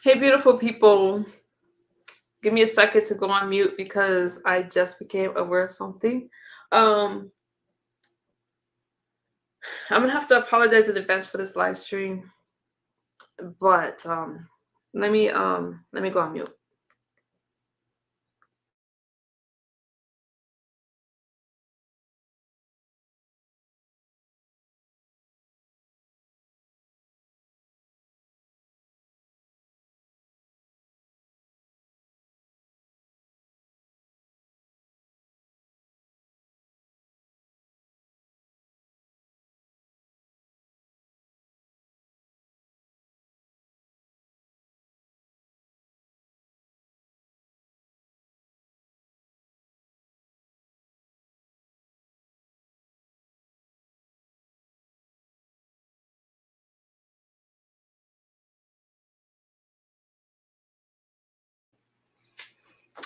Hey, beautiful people. Give me a second to go on mute because I just became aware of something. Um, I'm gonna have to apologize in advance for this live stream, but let me go on mute.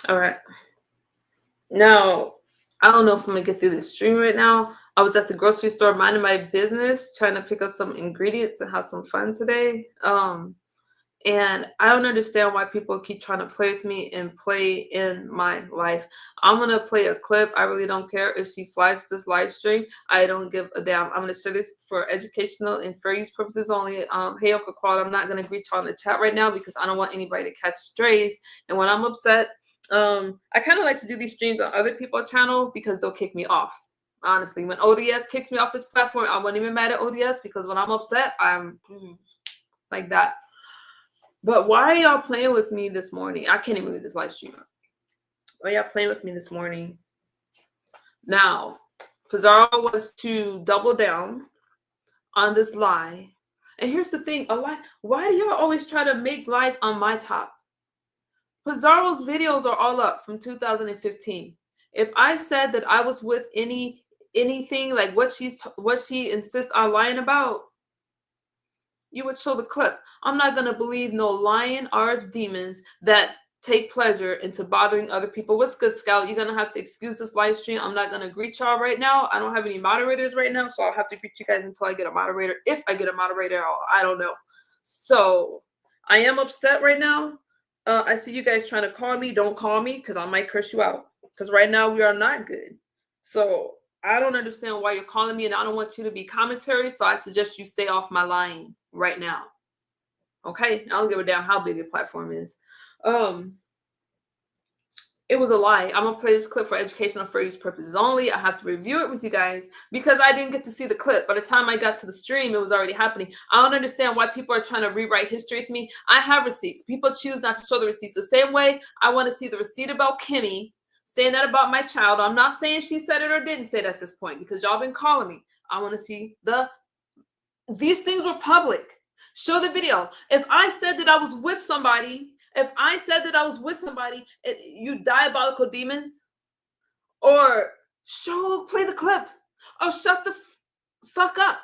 All right. Now, I don't know if I'm gonna get through this stream right now. I was at the grocery store minding my business, trying to pick up some ingredients and have some fun today. And I don't understand why people keep trying to play with me and play in my life. I'm gonna play a clip. I really don't care if she flags this live stream. I don't give a damn. I'm gonna share this for educational and fair use purposes only. Hey, Uncle Claude, I'm not gonna greet y'all in the chat right now because I don't want anybody to catch strays. And when I'm upset, I kind of like to do these streams on other people's channel because they'll kick me off. Honestly, when ODS kicks me off his platform, I wasn't even mad at ODS because when I'm upset, I'm like that. But why are y'all playing with me this morning? I can't even read this live stream. Why are y'all playing with me this morning? Now, Pizarro was to double down on this lie. And here's the thing, a lie. Why do y'all always try to make lies on my top? Pizarro's videos are all up from 2015. If I said that I was with anything like what she insists on lying about, you would show the clip. I'm not gonna believe no lying arse demons that take pleasure into bothering other people. What's good, Scout? You're gonna have to excuse this live stream. I'm not gonna greet y'all right now. I don't have any moderators right now, so I'll have to greet you guys until I get a moderator. If I get a moderator, I don't know. So I am upset right now. I see you guys trying to call me. Don't call me because I might curse you out. Because right now we are not good. So I don't understand why you're calling me, and I don't want you to be commentary. So I suggest you stay off my line right now. Okay, I don't give a damn how big your platform is. It was a lie. I'm gonna play this clip for educational fair use purposes only. I have to review it with you guys because I didn't get to see the clip. By the time I got to the stream, it was already happening. I don't understand why people are trying to rewrite history with me. I have receipts. People choose not to show the receipts. The same way I want to see the receipt about Kimmy saying that about my child. I'm not saying she said it or didn't say it at this point because y'all been calling me. I want to see these things were public. Show the video. If I said that I was with somebody, you diabolical demons, or play the clip, or shut the fuck up.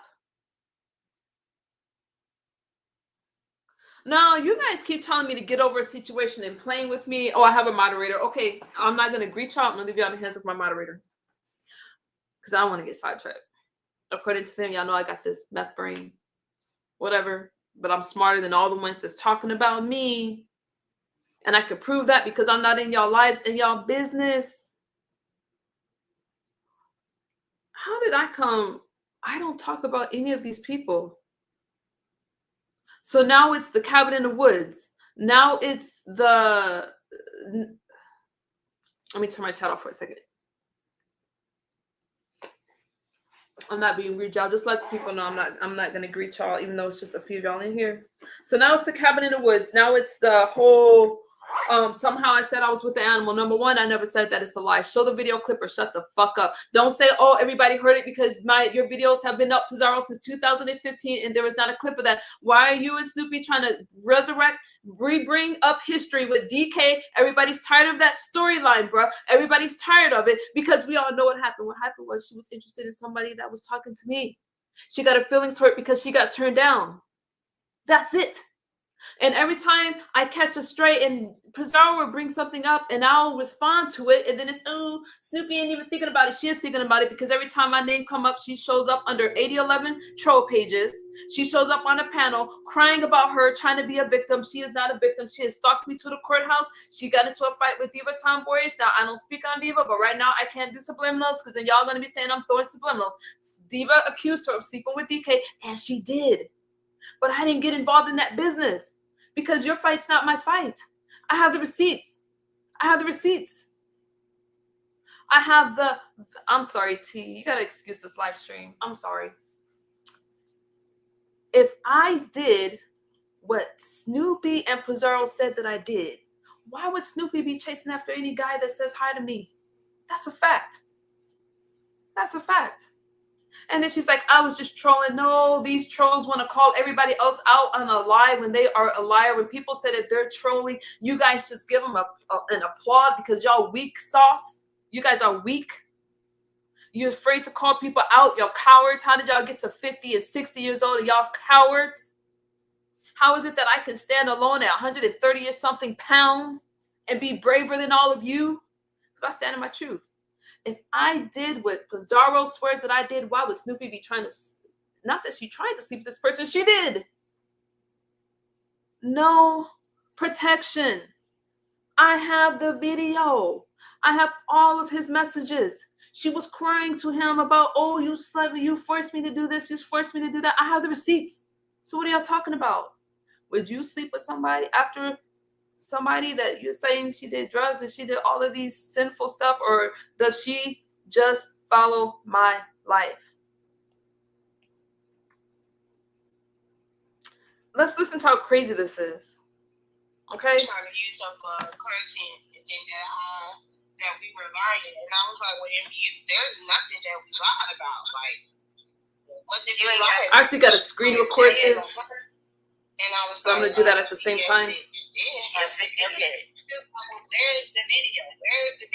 Now, you guys keep telling me to get over a situation and playing with me. Oh, I have a moderator. Okay, I'm not going to greet y'all. I'm going to leave you on the hands of my moderator because I don't want to get sidetracked. According to them, y'all know I got this meth brain, whatever, but I'm smarter than all the ones that's talking about me. And I could prove that because I'm not in y'all lives and y'all business. How did I come? I don't talk about any of these people. So now it's the cabin in the woods. Now it's the... Let me turn my chat off for a second. I'm not being rude, y'all. Just let people know I'm not gonna greet y'all, even though it's just a few of y'all in here. So now it's the cabin in the woods. Now it's the whole somehow I said I was with the animal. Number one, I never said that. It's a lie. Show the video clip or shut the fuck up. Don't say, oh, everybody heard it because your videos have been up, Pizarro, since 2015 and there was not a clip of that. Why are you and Snoopy trying to bring up history with DK? Everybody's tired of that storyline, bro. Everybody's tired of it because we all know what happened. What happened was she was interested in somebody that was talking to me. She got her feelings hurt because she got turned down. That's it. And every time I catch a stray and Pizarro will bring something up and I'll respond to it. And then it's, oh, Snoopy ain't even thinking about it. She is thinking about it because every time my name come up, she shows up under 8011 troll pages. She shows up on a panel crying about her, trying to be a victim. She is not a victim. She has stalked me to the courthouse. She got into a fight with Diva Tomboyish. Now, I don't speak on Diva, but right now I can't do subliminals because then y'all going to be saying I'm throwing subliminals. Diva accused her of sleeping with DK, and she did. But I didn't get involved in that business because your fight's not my fight. I have the receipts. I'm sorry, T. You got to excuse this live stream. I'm sorry. If I did what Snoopy and Pizarro said that I did, why would Snoopy be chasing after any guy that says hi to me? That's a fact. And then she's like, I was just trolling. No, these trolls want to call everybody else out on a lie when they are a liar. When people say that they're trolling, you guys just give them an applaud because y'all weak sauce. You guys are weak. You're afraid to call people out. Y'all cowards. How did y'all get to 50 and 60 years old and y'all cowards? How is it that I can stand alone at 130 or something pounds and be braver than all of you? Because I stand in my truth. If I did what Pizarro swears that I did, why would Snoopy be trying to, not that she tried to sleep with this person, she did. No protection. I have the video. I have all of his messages. She was crying to him about, oh, you slut, you forced me to do this, you forced me to do that. I have the receipts. So what are y'all talking about? Would you sleep with somebody after somebody that you're saying she did drugs and she did all of these sinful stuff, or does she just follow my life? Let's listen to how crazy this is. Okay? Trying to use some content that we were lying, and I was like, well, in you, there's nothing that we lied about. Like, what did you lie? I actually got to screen record this. And I was so I'm going to do that at the same time. Yes, it did. Where's the video?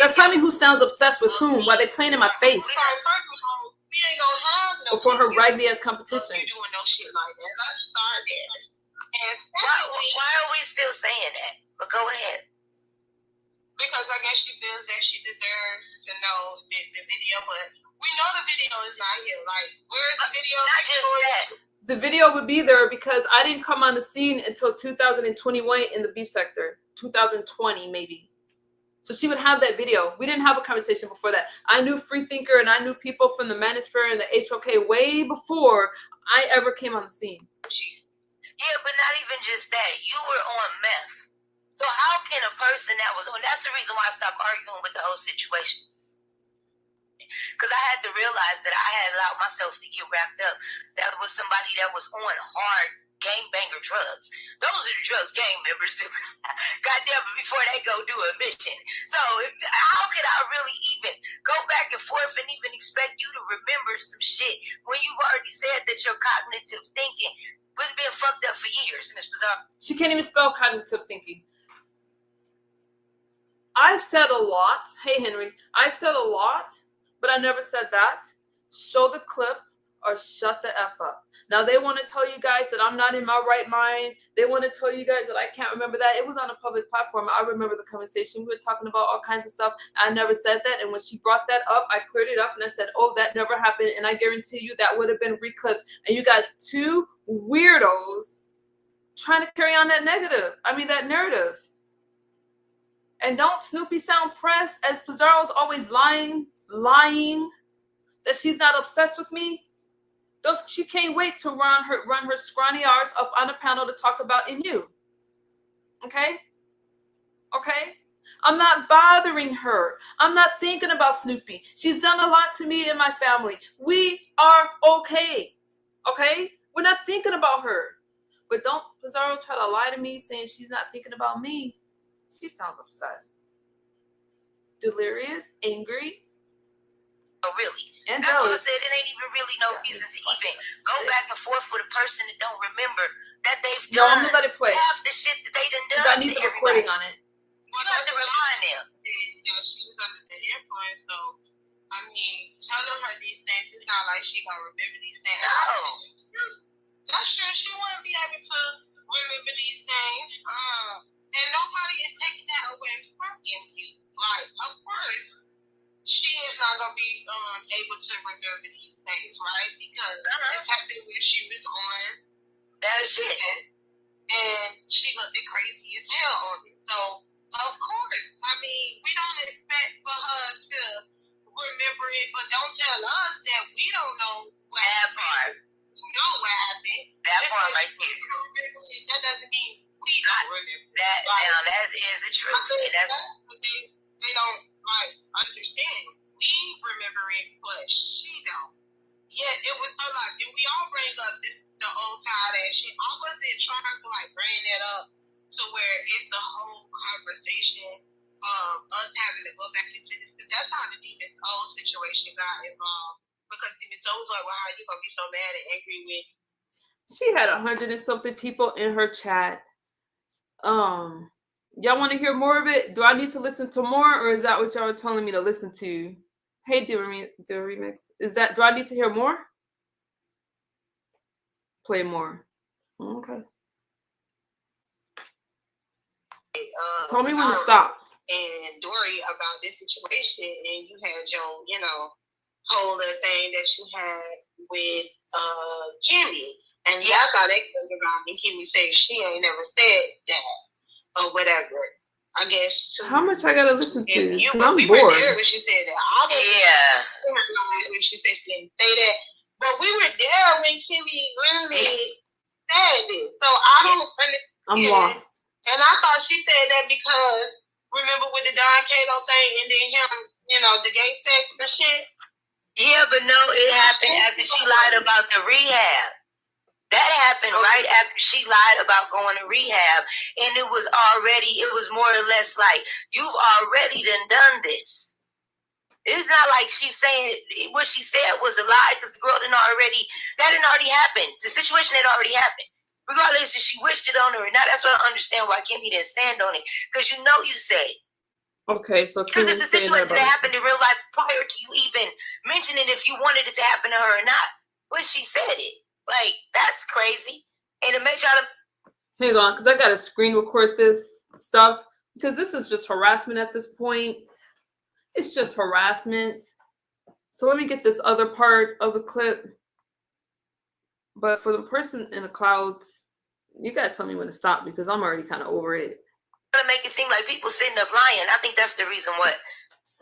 Now tell me who sounds obsessed with whom while they playing in my face. We ain't gonna have no before her raggedy ass competition. You doing no shit like that. Let's start there. And why are we still saying that? But go ahead. Because I guess she feels that she deserves to know the video, but we know the video is not here. Like, where's the video? Not just that. The video would be there because I didn't come on the scene until 2021 in the beef sector. 2020 maybe. So she would have that video. We didn't have a conversation before that. I knew Freethinker and I knew people from the Manosphere and the HOK way before I ever came on the scene. Yeah, but not even just that. You were on meth. So how can a person that was on, that's the reason why I stopped arguing with the whole situation. Because I had to realize that I had allowed myself to get wrapped up. That was somebody that was on hard gangbanger drugs. Those are the drugs gang members do. Goddamn it, before they go do a mission. So how could I really even go back and forth and even expect you to remember some shit when you've already said that your cognitive thinking would have been fucked up for years, Ms. Bizarre? She can't even spell cognitive thinking. I've said a lot. Hey, Henry. I've said a lot, but I never said that. Show the clip or shut the F up. Now, they want to tell you guys that I'm not in my right mind. They want to tell you guys that I can't remember that. It was on a public platform. I remember the conversation. We were talking about all kinds of stuff. I never said that. And when she brought that up, I cleared it up and I said, oh, that never happened. And I guarantee you that would have been reclipped. And you got two weirdos trying to carry on that narrative. And don't Snoopy sound pressed as Pizarro's always lying, that she's not obsessed with me. She can't wait to run her scrawny arse up on a panel to talk about you. Okay? I'm not bothering her. I'm not thinking about Snoopy. She's done a lot to me and my family. We are okay. Okay? We're not thinking about her. But don't Pizarro try to lie to me saying she's not thinking about me. She sounds obsessed. Delirious, angry. Oh, really? And that's what I said. It ain't even really no reason to even go back and forth with a person that don't remember that they've done. No, I'm gonna let it play. Half the shit that they done. I need the recording on it. You have to remind them. She was under the influence, so I mean, telling her these things, it's not like she gonna remember these things. No. That's true. She wouldn't be able to remember these things. able to remember these things, right? Because this happened when she was on that shit. And she looked crazy as hell on it. So, of course, I mean, we don't expect for her to remember it, but don't tell us that we don't know what happened. You know what happened. That part right there. That doesn't mean we don't remember. That, like, now, that is the truth. And that's they don't, like, understand. We remember it, but she don't. Yeah, it was so like, and we all bring up the old tired ass shit. I wasn't trying to like bring that up to where it's the whole conversation of us having to go back into this. Because that's how the Demon's old situation got involved. Because Demon's was like, well, how you gonna be so mad and angry with? She had 100 and something people in her chat. Y'all want to hear more of it? Do I need to listen to more, or is that what y'all are telling me to listen to? Hey, do remix. Is that, do I need to hear more? Play more. Okay. Tell me when to stop. And Dory about this situation, and you had your, whole other thing that you had with Kimmy. And y'all thought they could around and Kimmy said she ain't never said that or whatever. I guess. How much I gotta listen to? I'm we bored. were there when she said that. I was when she said she didn't say that. But we were there when Kimmy literally said it. So I don't understand. I'm lost. And I thought she said that because, remember with the Don Cato thing and then him, the gay sex and shit? Yeah, but no, it happened after she lied about the rehab. That happened right after she lied about going to rehab. And it was more or less like, you've already done this. It's not like she's saying what she said was a lie because the girl didn't already happen. The situation had already happened. Regardless if she wished it on her or not, that's why I understand why Kimmy didn't stand on it. Because you said it. Okay, so because it's a situation that happened in real life prior to you even mentioning if you wanted it to happen to her or not. But she said it. Like, that's crazy. And it makes y'all to... Hang on, because I got to screen record this stuff. Because this is just harassment at this point. It's just harassment. So let me get this other part of the clip. But for the person in the clouds, you got to tell me when to stop because I'm already kind of over it. To make it seem like people sitting up lying. I think that's the reason what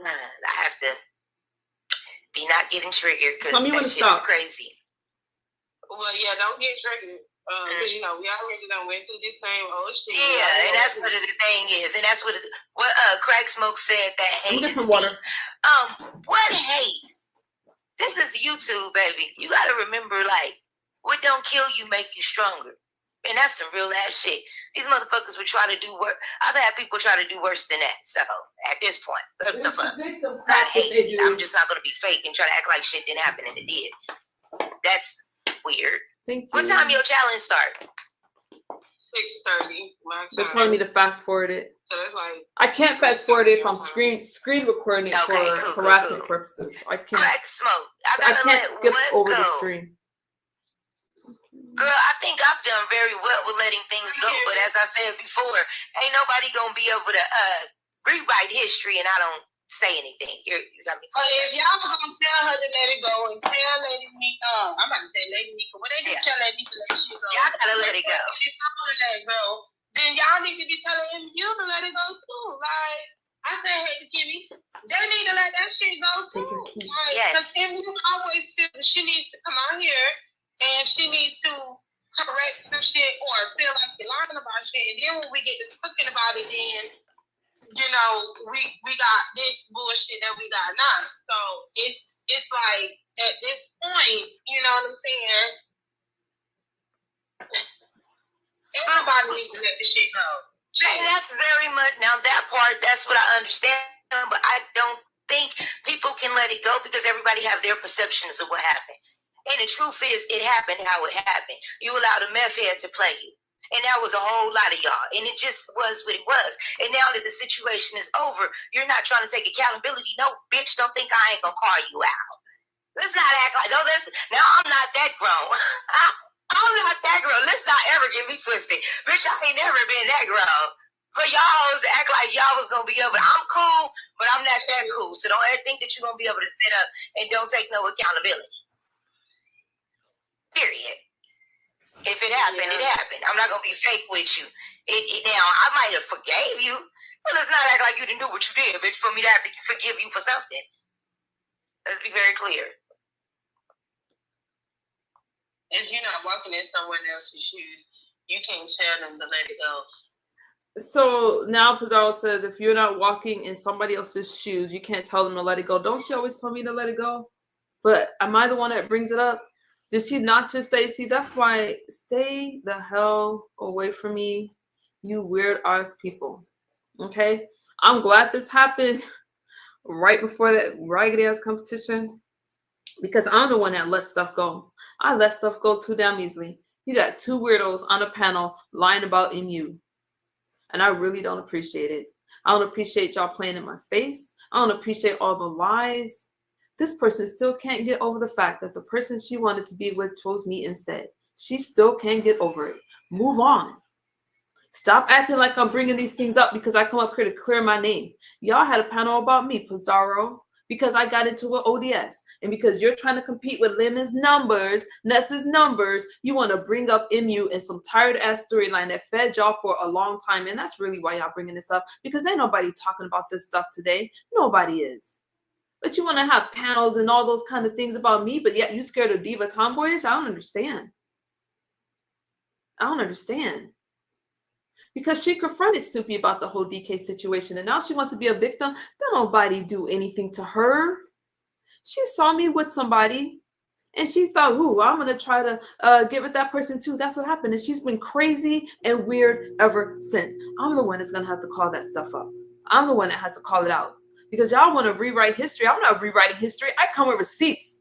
I have to be not getting triggered because that shit is crazy. Well, yeah, don't get triggered. We already done went through this same old shit. Yeah, and that's what the thing is. And that's what Crack Smoke said, that hate is some water. What hate? This is YouTube, baby. You got to remember, like, what don't kill you make you stronger. And that's some real ass shit. These motherfuckers would try to do worse. I've had people try to do worse than that. So, at this point, what the fuck? It's not hate. I'm just not going to be fake and try to act like shit didn't happen and it did. That's weird. Thank you. What time your challenge start? 6:30. They're telling me to fast forward it. So it's like, I can't fast forward it if I'm screen recording it for harassment purposes. I can't. Crack Smoke. I can't skip over the stream. Girl, I think I've done very well with letting things go, but as I said before, ain't nobody gonna be able to rewrite history and I don't say anything. You got me. But if y'all were gonna tell her to let it go and tell Lady Nika, I'm about to say Lady Nika, when they tell Lady Nika to let shit go, y'all gotta let it go. Then y'all need to be telling you to let it go too. Like I said, hey Kimmy, they need to let that shit go too. Like, yes. Because Kimmy always feel she needs to come out here and she needs to correct some shit or feel like you're lying about shit. And then when we get to talking about it, then we got this bullshit that we got now. So it's like at this point, you know what I'm saying? Everybody needs to let the shit go. And that's very much now that part. That's what I understand, but I don't think people can let it go because everybody have their perceptions of what happened. And the truth is, it happened how it happened. You allowed a meth head to play you. And that was a whole lot of y'all. And it just was what it was. And now that the situation is over, you're not trying to take accountability. No, bitch, don't think I ain't going to call you out. Let's not act like, no, now I'm not that grown. I'm not that grown. Let's not ever get me twisted. Bitch, I ain't never been that grown. For y'all to act like y'all was gonna be able to, I'm cool, but I'm not that cool. So don't ever think that you're gonna be able to sit up and don't take no accountability. Period. If it happened, it happened. I'm not gonna be fake with you. Now I might have forgave you, but let's not act like you didn't do what you did, bitch, for me to have to forgive you for something. Let's be very clear. If you're not walking in someone else's shoes, you can't tell them to let it go. So now Pizarro says, if you're not walking in somebody else's shoes, you can't tell them to let it go. Don't she always tell me to let it go? But am I the one that brings it up? Did she not just say, see, that's why stay the hell away from me, you weird ass people. Okay? I'm glad this happened right before that raggedy ass competition because I'm the one that lets stuff go. I let stuff go too damn easily. You got two weirdos on a panel lying about MU. And I really don't appreciate it. I don't appreciate y'all playing in my face. I don't appreciate all the lies. This person still can't get over the fact that the person she wanted to be with chose me instead. She still can't get over it. Move on. Stop acting like I'm bringing these things up because I come up here to clear my name. Y'all had a panel about me, Pizarro, because I got into an ODS. And because you're trying to compete with Lemon's numbers, Nessa's numbers, you want to bring up MU and some tired-ass storyline that fed y'all for a long time. And that's really why y'all bringing this up, because ain't nobody talking about this stuff today. Nobody is. But you want to have panels and all those kind of things about me, but yet you scared of diva tomboyish? I don't understand. I don't understand. Because she confronted Snoopy about the whole DK situation, and now she wants to be a victim. Don't nobody do anything to her. She saw me with somebody, and she thought, ooh, I'm going to try to get with that person too. That's what happened, and she's been crazy and weird ever since. I'm the one that's going to have to call that stuff up. I'm the one that has to call it out. Because y'all want to rewrite history. I'm not rewriting history. I come with receipts.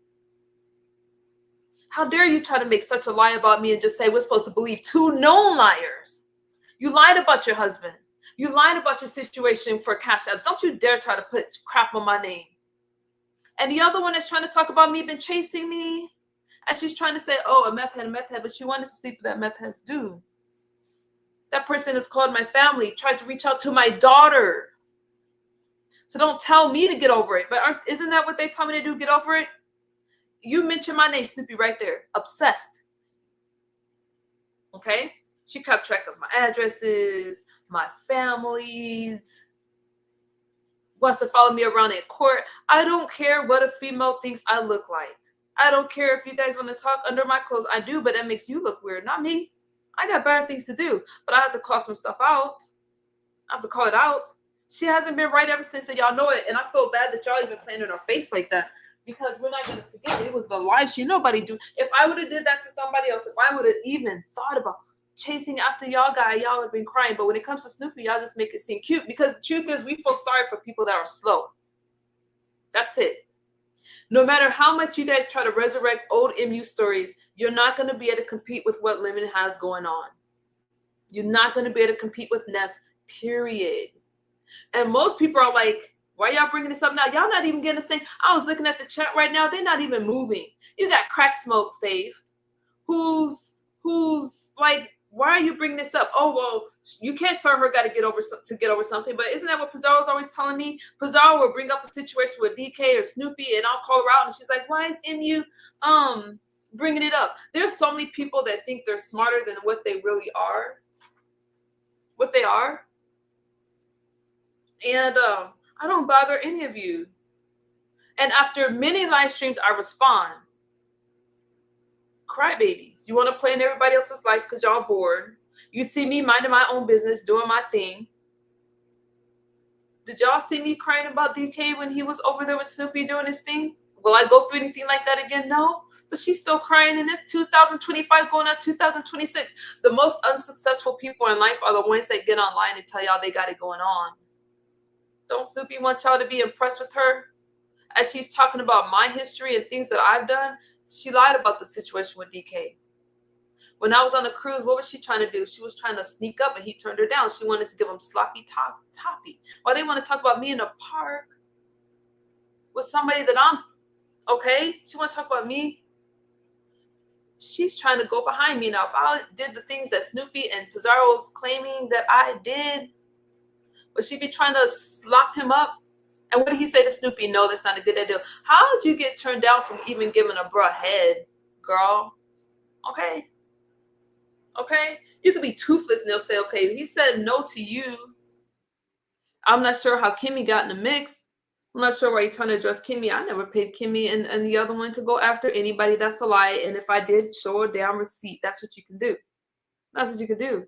How dare you try to make such a lie about me and just say we're supposed to believe two known liars? You lied about your husband. You lied about your situation for cash apps. Don't you dare try to put crap on my name. And the other one that's trying to talk about me been chasing me. And she's trying to say, oh, a meth head, but she wanted to sleep with that meth head's dude. That person has called my family, tried to reach out to my daughter. So don't tell me to get over it. But isn't that what they tell me to do, get over it? You mentioned my name, Snoopy, right there. Obsessed. Okay? She kept track of my addresses, my families, wants to follow me around in court. I don't care what a female thinks I look like. I don't care if you guys want to talk under my clothes. I do, but that makes you look weird, not me. I got better things to do, but I have to call some stuff out. I have to call it out. She hasn't been right ever since, and y'all know it. And I feel bad that y'all even playing in her face like that. Because we're not going to forget it was the live stream. Nobody do. If I would have did that to somebody else, if I would have even thought about chasing after y'all y'all would have been crying. But when it comes to Snoopy, y'all just make it seem cute. Because the truth is, we feel sorry for people that are slow. That's it. No matter how much you guys try to resurrect old MU stories, you're not going to be able to compete with what Lemon has going on. You're not going to be able to compete with Ness, period. And most people are like, why y'all bringing this up now? Y'all not even getting the same. I was looking at the chat right now. They're not even moving. You got Crack Smoke Fave, who's like, why are you bringing this up? Oh, well, you can't tell her got to get over something. But isn't that what Pizarro's always telling me? Pizarro will bring up a situation with DK or Snoopy, and I'll call her out, and she's like, why is MU bringing it up? There's so many people that think they're smarter than what they really are. What they are. And I don't bother any of you. And after many live streams, I respond. Crybabies. You want to play in everybody else's life because y'all bored. You see me minding my own business, doing my thing. Did y'all see me crying about DK when he was over there with Snoopy doing his thing? Will I go through anything like that again? No. But she's still crying in this 2025 going on 2026. The most unsuccessful people in life are the ones that get online and tell y'all they got it going on. Don't Snoopy want y'all to be impressed with her? As she's talking about my history and things that I've done, she lied about the situation with DK. When I was on the cruise, what was she trying to do? She was trying to sneak up and he turned her down. She wanted to give him sloppy toppy. Why they want to talk about me in a park with somebody that I'm, okay? She want to talk about me. She's trying to go behind me. Now, if I did the things that Snoopy and Pizarro's claiming that I did, But she be trying to slop him up. And what did he say to Snoopy? No, that's not a good idea. How did you get turned down from even giving a bro head, girl? Okay. Okay? You could be toothless and they'll say, okay, he said no to you. I'm not sure how Kimmy got in the mix. I'm not sure why you're trying to address Kimmy. I never paid Kimmy and the other one to go after anybody. That's a lie. And if I did, show a damn receipt. That's what you can do. That's what you can do.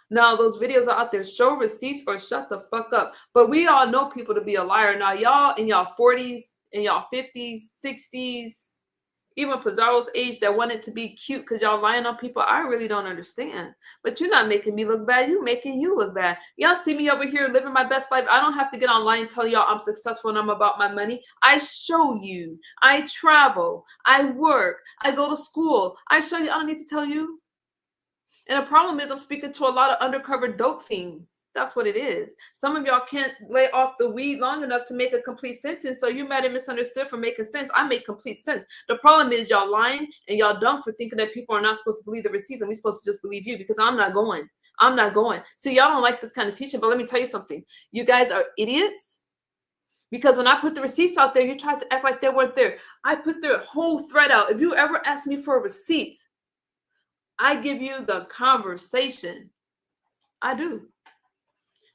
Now, those videos are out there. Show receipts or shut the fuck up. But we all know people to be a liar. Now, y'all in y'all 40s, in y'all 50s, 60s, even Pizarro's age that wanted to be cute because y'all lying on people, I really don't understand. But you're not making me look bad. You're making you look bad. Y'all see me over here living my best life. I don't have to get online and tell y'all I'm successful and I'm about my money. I show you. I travel. I work. I go to school. I show you. I don't need to tell you. And the problem is I'm speaking to a lot of undercover dope fiends. That's what it is. Some of y'all can't lay off the weed long enough to make a complete sentence. So you might have misunderstood for making sense. I make complete sense. The problem is y'all lying and y'all dumb for thinking that people are not supposed to believe the receipts and we're supposed to just believe you because I'm not going. I'm not going. See, y'all don't like this kind of teaching, but let me tell you something. You guys are idiots because when I put the receipts out there, you tried to act like they weren't there. I put the whole thread out. If you ever ask me for a receipt, I give you the conversation. I do.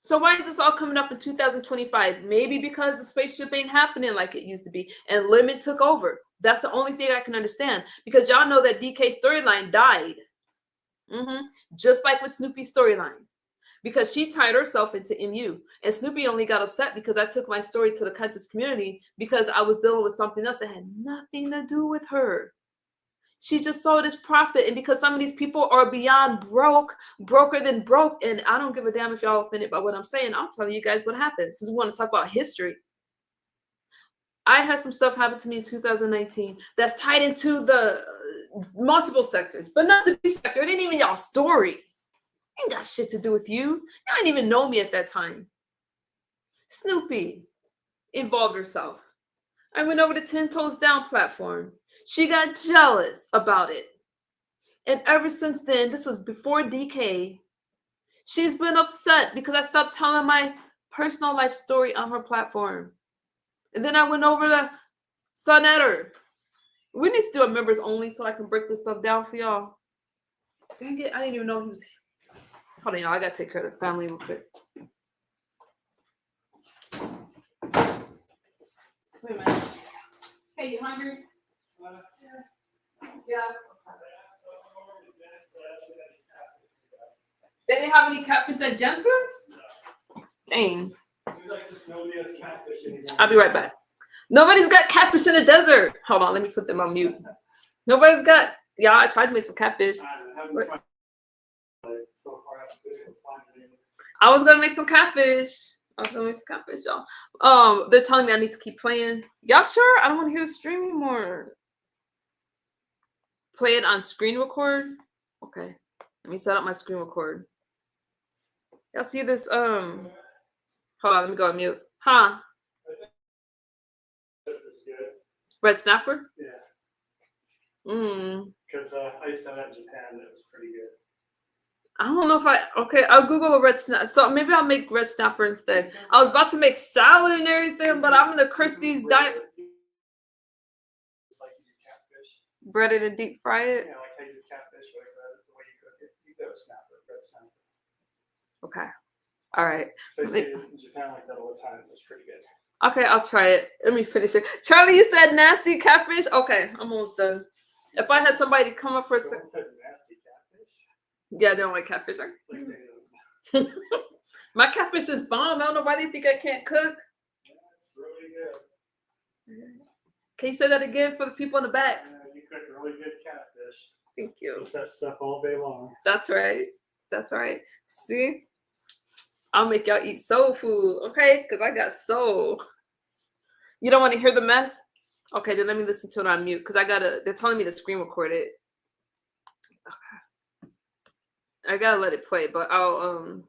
So why is this all coming up in 2025? Maybe because the spaceship ain't happening like it used to be and Lemon took over. That's the only thing I can understand because y'all know that DK's storyline died. Just like with Snoopy's storyline because she tied herself into MU and Snoopy only got upset because I took my story to the conscious community because I was dealing with something else that had nothing to do with her. She just saw this profit. And because some of these people are beyond broke, broker than broke. And I don't give a damn if y'all offended by what I'm saying. I'm telling you guys what happened. Since we want to talk about history. I had some stuff happen to me in 2019 that's tied into the multiple sectors, but not the beauty sector. It ain't even y'all story. Ain't got shit to do with you. You didn't even know me at that time. Snoopy involved herself. I went over to 10 Toes Down platform. She got jealous about it. And ever since then, this was before DK, she's been upset because I stopped telling my personal life story on her platform. And then I went over to Sonetter. We need to do a members only so I can break this stuff down for y'all. Dang it, I didn't even know he was. Hold on, y'all. I gotta take care of the family real quick. Wait a minute. Hey, you hungry? Yeah. They didn't have any catfish at Jensen's? Dang. I'll be right back. Nobody's got catfish in the desert. Hold on, let me put them on mute. Nobody's got. Yeah, I tried to make some catfish. I was gonna make some catfish. Y'all. They're telling me I need to keep playing. Y'all sure? I don't want to hear the stream anymore. Play it on screen record. Okay. Let me set up my screen record. Y'all see this? Hold on, let me go on mute. Huh? Red snapper? Yeah. Because I used to have that in Japan. It was pretty good. I don't know if okay, I'll Google a red snapper. So maybe I'll make red snapper instead. I was about to make salad and everything, but I'm gonna curse these diet. It's like you do catfish. Bread it and deep fry it. Yeah, like how you do catfish, like the way you cook it. You go snapper, red snapper. Okay. All right. So I see it in Japan like that all the time. It was pretty good. Okay, I'll try it. Let me finish it. Charlie, you said nasty catfish? Okay, I'm almost done. If I had somebody come up for a second. Said nasty catfish? Yeah, they don't like catfish. Like my catfish is bomb. I don't know why they think I can't cook. Yeah, it's really good. Can you say that again for the people in the back? Yeah, you cook really good catfish. Thank you. Eat that stuff all day long. That's right. That's right. See? I'll make y'all eat soul food, okay? Because I got soul. You don't want to hear the mess? Okay, then let me listen to it on mute because they're telling me to screen record it. Okay. I gotta let it play, but I'll Correct,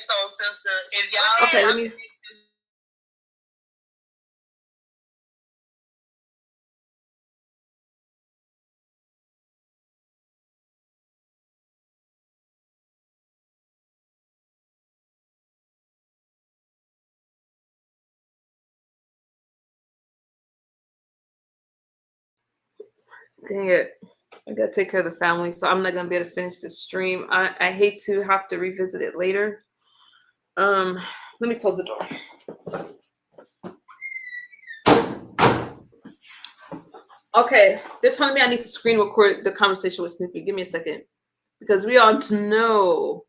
soul sister. If y'all okay, let me Dang it. I gotta take care of the family, so I'm not gonna be able to finish the stream. I hate to have to revisit it later. Let me close the door. Okay, they're telling me I need to screen record the conversation with Snoopy. Give me a second. Because we all know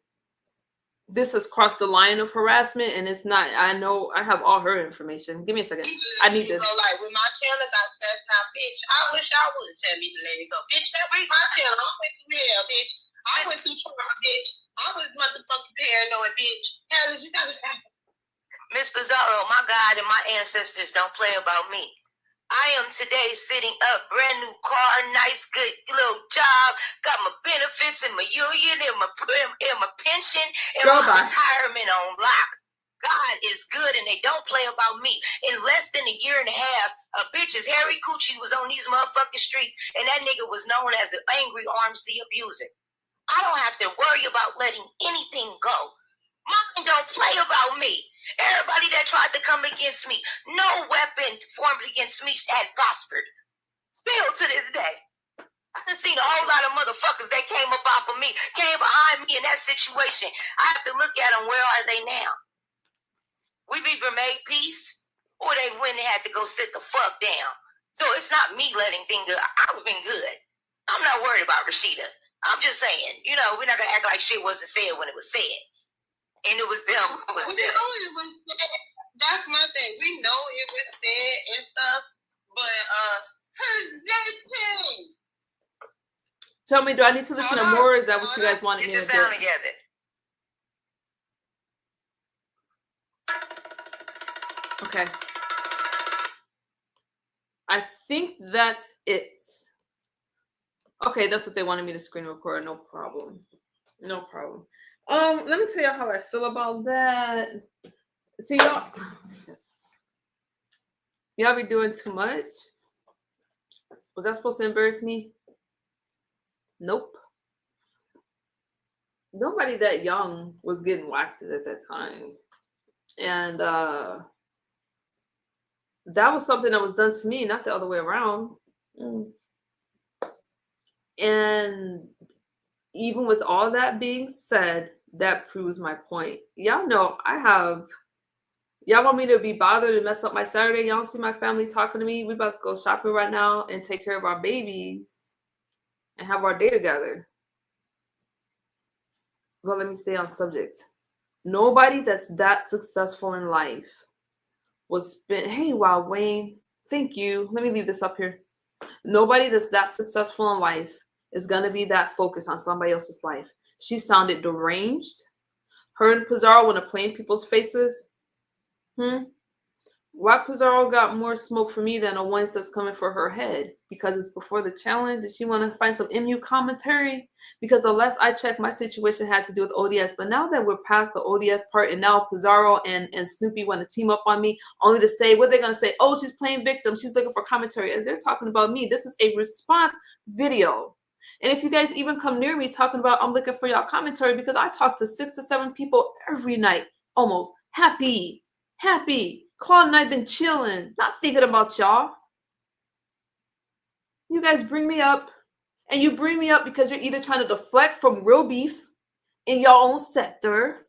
this has crossed the line of harassment, and it's not. I know I have all her information. Give me a second. I need this. Go like with my channel got stuff now, bitch. I wish I would tell me to let it go, bitch. That was my channel. I went through hell, bitch. I went through trauma, bitch. I was motherfucking paranoid, bitch. Hell, you gotta happen. Miss Pizarro, my God and my ancestors don't play about me. I am today sitting up, brand new car, nice, good little job, got my benefits and my union and my pension and my retirement on lock. God is good and they don't play about me. In less than a year and a half, a bitch's Harry Coochie was on these motherfucking streets and that nigga was known as an angry arms the abuser. I don't have to worry about letting anything go. Mine don't play about me. Everybody that tried to come against me, no weapon formed against me had prospered. Still to this day. I done seen a whole lot of motherfuckers that came up off of me, came behind me in that situation. I have to look at them, where are they now? We've either made peace, or they went and had to go sit the fuck down. So it's not me letting things go. I've been good. I'm not worried about Rashida. I'm just saying, you know, we're not gonna act like shit wasn't said when it was said. And it was them. It was We them. know it was said. That's my thing. We know it was said and stuff, but presenting. Tell me, do I need to listen to more, or is that what you guys wanted me to do? Get your sound together. Okay. I think that's it. Okay, that's what they wanted me to screen record. No problem. No problem. Let me tell y'all how I feel about that. See, y'all be doing too much. Was that supposed to embarrass me? Nope. Nobody that young was getting waxes at that time. And that was something that was done to me, not the other way around. And even with all that being said, that proves my point. Y'all know y'all want me to be bothered and mess up my Saturday? Y'all see my family talking to me? We about to go shopping right now and take care of our babies and have our day together. Well, let me stay on subject. Nobody that's that successful in life was hey, wow, Wayne, thank you. Let me leave this up here. Nobody that's that successful in life is going to be that focused on somebody else's life. She sounded deranged. Her and Pizarro want to play in people's faces. Why Pizarro got more smoke for me than the ones that's coming for her head? Because it's before the challenge. Did she want to find some MU commentary? Because the last I checked, my situation had to do with ODS. But now that we're past the ODS part, and now Pizarro and Snoopy want to team up on me, only to say, what they're going to say, oh, she's playing victim. She's looking for commentary. As they're talking about me, this is a response video. And if you guys even come near me talking about I'm looking for y'all commentary, because I talk to 6 to 7 people every night, almost. Happy. Claude and I've been chilling, not thinking about y'all. You guys bring me up, and you bring me up because you're either trying to deflect from real beef in your own sector,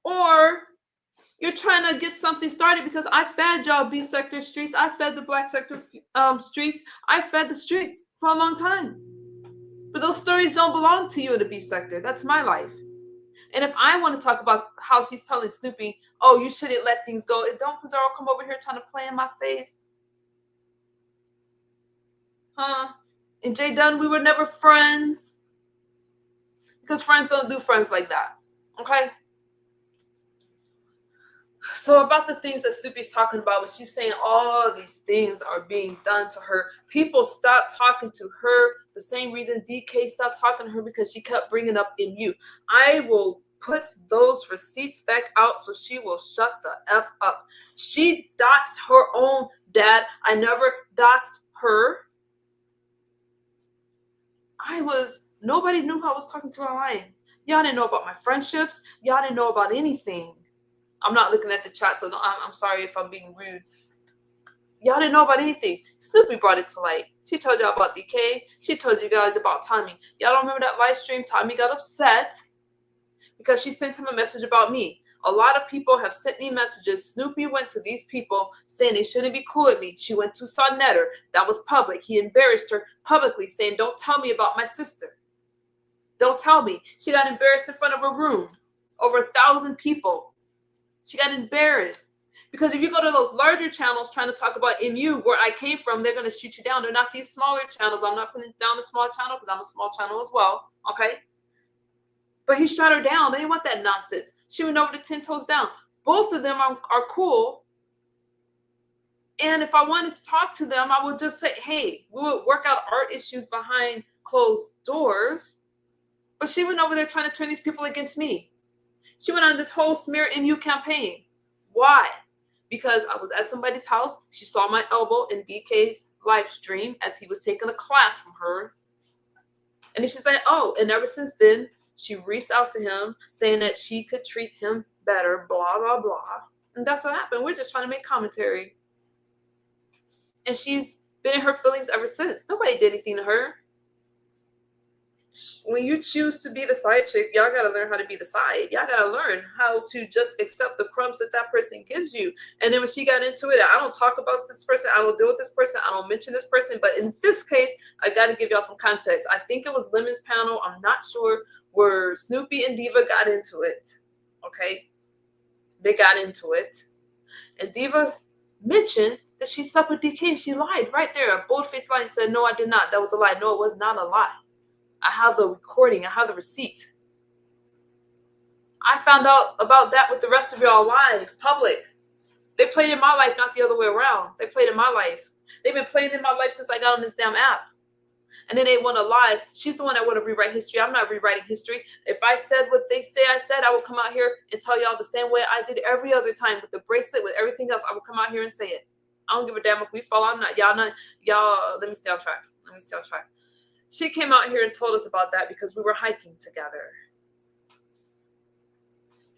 or you're trying to get something started because I fed y'all beef sector streets. I fed the black sector streets. I fed the streets for a long time. But those stories don't belong to you in the beef sector. That's my life. And if I want to talk about how she's telling Snoopy, oh, you shouldn't let things go, and don't Pizarro come over here trying to play in my face. And Jay Dunn, we were never friends. Because friends don't do friends like that. Okay? So about the things that Snoopy's talking about, when she's saying all these things are being done to her, people stopped talking to her. The same reason DK stopped talking to her, because she kept bringing up MU. I will put those receipts back out so she will shut the F up. She doxed her own dad. I never doxed her. Nobody knew who I was talking to online. Y'all didn't know about my friendships. Y'all didn't know about anything. I'm not looking at the chat, so I'm sorry if I'm being rude. Y'all didn't know about anything. Snoopy brought it to light. She told y'all about DK. She told you guys about Tommy. Y'all don't remember that live stream? Tommy got upset because she sent him a message about me. A lot of people have sent me messages. Snoopy went to these people saying they shouldn't be cool with me. She went to Sonnetter. That was public. He embarrassed her publicly, saying, don't tell me about my sister. Don't tell me. She got embarrassed in front of a room. Over 1,000 people. She got embarrassed. Because if you go to those larger channels trying to talk about MU, where I came from, they're going to shoot you down. They're not these smaller channels. I'm not putting down a small channel because I'm a small channel as well. Okay? But he shot her down. They didn't want that nonsense. She went over to 10 toes down. Both of them are cool. And if I wanted to talk to them, I would just say, hey, we would work out our issues behind closed doors. But she went over there trying to turn these people against me. She went on this whole smear MU campaign. Why? Because I was at somebody's house. She saw my elbow in DK's live stream as he was taking a class from her. And then she's like, oh, and ever since then, she reached out to him saying that she could treat him better, blah, blah, blah. And that's what happened. We're just trying to make commentary. And she's been in her feelings ever since. Nobody did anything to her. When you choose to be the side chick, y'all got to learn how to be the side. Y'all got to learn how to just accept the crumbs that person gives you. And then when she got into it, I don't talk about this person. I don't deal with this person. I don't mention this person. But in this case, I got to give y'all some context. I think it was Lemon's panel. I'm not sure, where Snoopy and Diva got into it. Okay? They got into it. And Diva mentioned that she slept with DK and she lied right there. A bold-faced lie and said, no, I did not. That was a lie. No, it was not a lie. I have the recording. I have the receipt. I found out about that with the rest of y'all live, public. They played in my life, not the other way around. They played in my life. They've been playing in my life since I got on this damn app. And then they want to lie. She's the one that want to rewrite history. I'm not rewriting history. If I said what they say I said, I will come out here and tell y'all the same way I did every other time with the bracelet, with everything else. I will come out here and say it. I don't give a damn if we fall. I'm not. Y'all, let me stay on track. She came out here and told us about that because we were hiking together.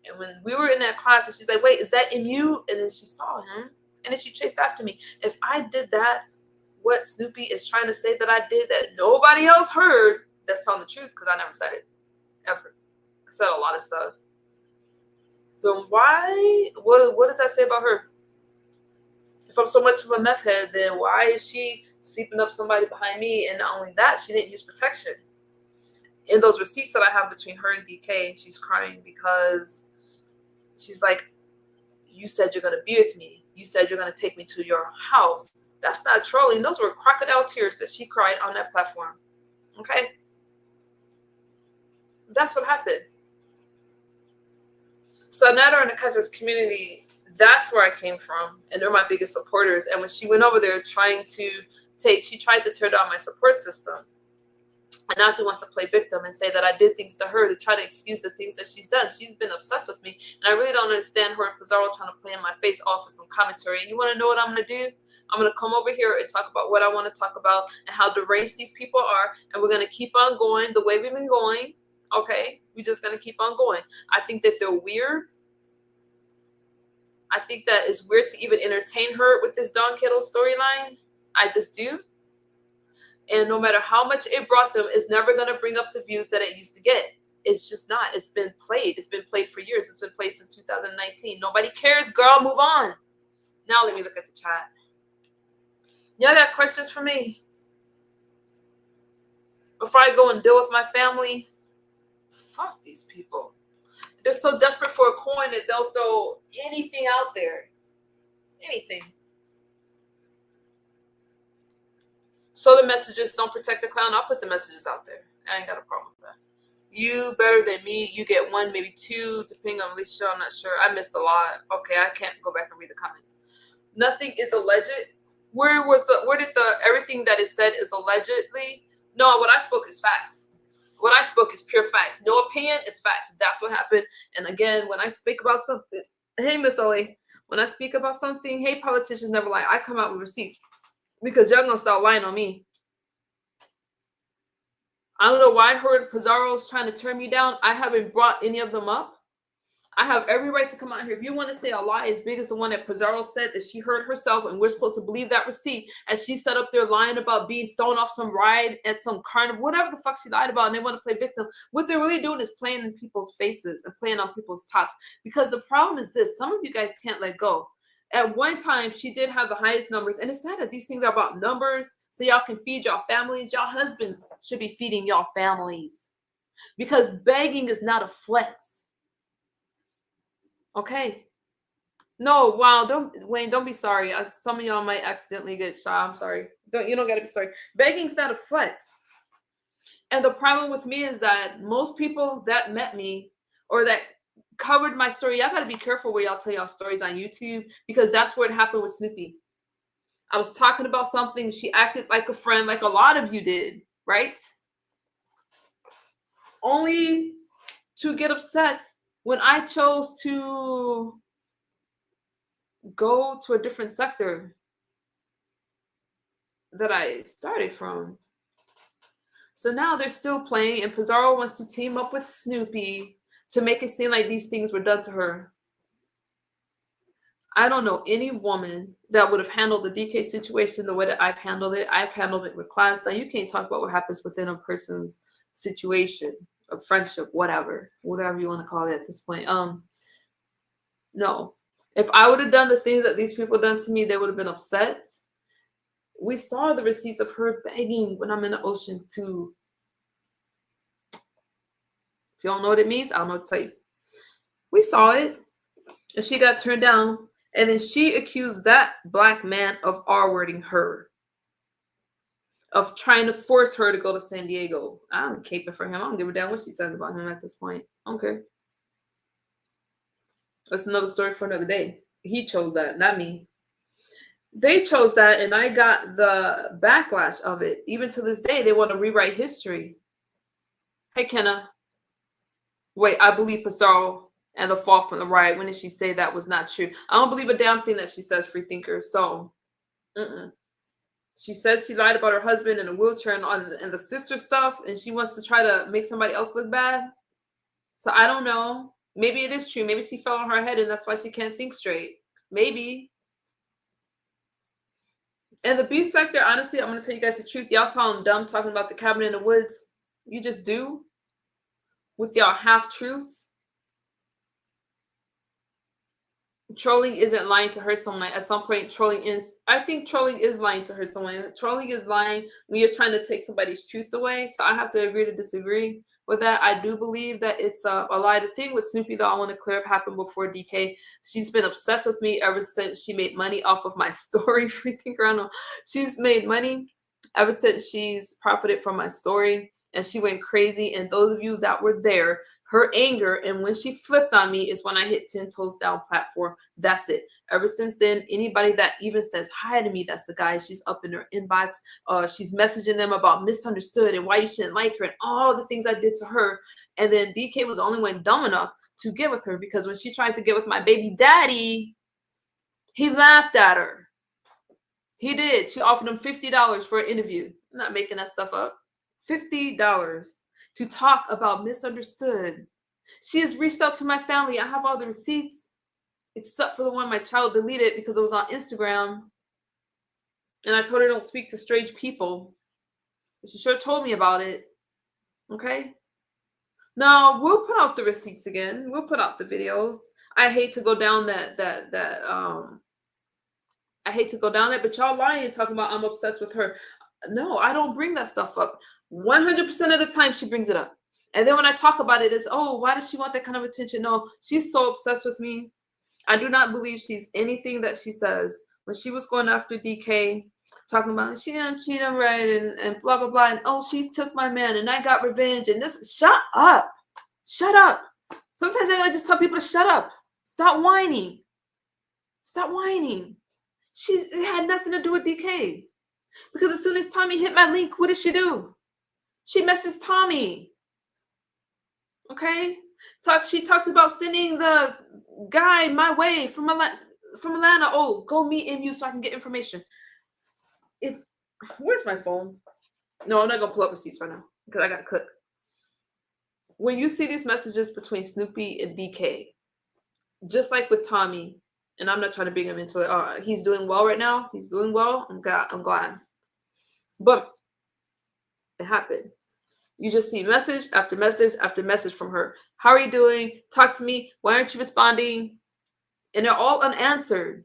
And when we were in that class, and she's like, wait, is that MU? And then she saw him. And then she chased after me. If I did that, what Snoopy is trying to say that I did that nobody else heard, that's telling the truth, because I never said it. Ever. I said a lot of stuff. Then why? What does that say about her? If I'm so much of a meth head, then why is she sleeping up somebody behind me? And not only that, she didn't use protection. In those receipts that I have between her and DK, she's crying because she's like, you said you're going to be with me. You said you're going to take me to your house. That's not trolling. Those were crocodile tears that she cried on that platform. Okay? That's what happened. So Netta and the Kansas community, that's where I came from. And they're my biggest supporters. And when she went over there she tried to tear down my support system. And now she wants to play victim and say that I did things to her to try to excuse the things that she's done. She's been obsessed with me. And I really don't understand her and Pizarro trying to play in my face off for some commentary. And you want to know what I'm going to do? I'm going to come over here and talk about what I want to talk about and how deranged these people are. And we're going to keep on going the way we've been going. Okay? We're just going to keep on going. I think that they're weird. I think that it's weird to even entertain her with this Don Kittle storyline. I just do. And no matter how much it brought them, it's never going to bring up the views that it used to get. It's just not. It's been played. It's been played for years. It's been played since 2019. Nobody cares, girl. Move on. Now let me look at the chat. Y'all got questions for me? Before I go and deal with my family? Fuck these people. They're so desperate for a coin that they'll throw anything out there. Anything. So the messages don't protect the clown. I'll put the messages out there. I ain't got a problem with that. You better than me. You get one, maybe two, depending on relationship. I'm not sure. I missed a lot. Okay, I can't go back and read the comments. Nothing is alleged. Where did the everything that is said is allegedly? No, what I spoke is facts. What I spoke is pure facts. No opinion is facts. That's what happened. And again, when I speak about something, hey, Miss Ollie, when I speak about something, hey, politicians never lie. I come out with receipts. Because y'all gonna start lying on me. I don't know why her and Pizarro's trying to turn me down. I haven't brought any of them up. I have every right to come out here. If you want to say a lie as big as the one that Pizarro said that she heard herself, and we're supposed to believe that receipt, as she set up there lying about being thrown off some ride at some carnival, whatever the fuck she lied about, and they want to play victim. What they're really doing is playing in people's faces and playing on people's tops. Because the problem is this: some of you guys can't let go. At one time, she did have the highest numbers, and it's sad that these things are about numbers, so y'all can feed y'all families. Y'all husbands should be feeding y'all families, because begging is not a flex. Okay. No, wow, don't be sorry. Some of y'all might accidentally get shot. I'm sorry. You don't gotta be sorry. Begging's not a flex. And the problem with me is that most people that met me or that covered my story, y'all gotta be careful where y'all tell y'all stories on YouTube, because that's where it happened with Snoopy. I was talking about something, she acted like a friend, like a lot of you did, right? Only to get upset when I chose to go to a different sector that I started from. So now they're still playing, and Pizarro wants to team up with Snoopy to make it seem like these things were done to her. I don't know any woman that would have handled the DK situation the way that I've handled it. I've handled it with class. Now, you can't talk about what happens within a person's situation, a friendship, whatever you want to call it at this point. No. If I would have done the things that these people done to me, they would have been upset. We saw the receipts of her begging when I'm in the ocean too. If you don't know what it means, I don't know what to tell you. We saw it. And she got turned down. And then she accused that black man of R-wording her. Of trying to force her to go to San Diego. I'm caping for him. I don't give a damn what she says about him at this point. I don't care. That's another story for another day. He chose that, not me. They chose that, and I got the backlash of it. Even to this day, they want to rewrite history. Hey, Kenna. Wait, I believe Pizarro and the fall from the right. When did she say that was not true? I don't believe a damn thing that she says, free thinker. So, she says she lied about her husband in a wheelchair and the sister stuff, and she wants to try to make somebody else look bad. So I don't know. Maybe it is true. Maybe she fell on her head, and that's why she can't think straight. Maybe. And the beef sector, honestly, I'm going to tell you guys the truth. Y'all sound dumb talking about the cabin in the woods. You just do. With y'all half-truth. Trolling isn't lying to hurt someone. At some point, I think trolling is lying to hurt someone. Trolling is lying when you're trying to take somebody's truth away. So I have to agree to disagree with that. I do believe that it's a lie. The thing with Snoopy, though, I want to clear up, happened before DK. She's been obsessed with me ever since she made money off of my story. She's made money ever since she's profited from my story, and she went crazy. And those of you that were there, her anger and when she flipped on me is when I hit 10 toes down platform. That's it. Ever since then, anybody that even says hi to me, that's the guy. She's up in her inbox. She's messaging them about misunderstood and why you shouldn't like her and all the things I did to her. And then DK was the only one dumb enough to get with her, because when she tried to get with my baby daddy, he laughed at her. He did. She offered him $50 for an interview. I'm not making that stuff up. $50. To talk about misunderstood. She has reached out to my family. I have all the receipts, except for the one my child deleted because it was on Instagram. And I told her don't speak to strange people. She sure told me about it. Okay? No, we'll put out the receipts again. We'll put out the videos. I hate to go down I hate to go down that, but y'all lying talking about I'm obsessed with her. No, I don't bring that stuff up. 100% of the time she brings it up. And then when I talk about it, it's, oh, why does she want that kind of attention? No, she's so obsessed with me. I do not believe she's anything that she says. When she was going after DK, talking about she didn't treat him right and blah, blah, blah. And, oh, she took my man and I got revenge. And this, shut up. Shut up. Sometimes I gotta just tell people to shut up. Stop whining. Stop whining. It had nothing to do with DK. Because as soon as Tommy hit my link, what did she do? She messaged Tommy. Okay? She talks about sending the guy my way from Atlanta. Oh, go meet MU so I can get information. Where's my phone? No, I'm not going to pull up receipts right now because I got to cook. When you see these messages between Snoopy and DK, just like with Tommy, and I'm not trying to bring him into it. He's doing well right now. He's doing well. I'm glad. But it happened. You just see message after message after message from her. How are you doing? Talk to me. Why aren't you responding? And they're all unanswered.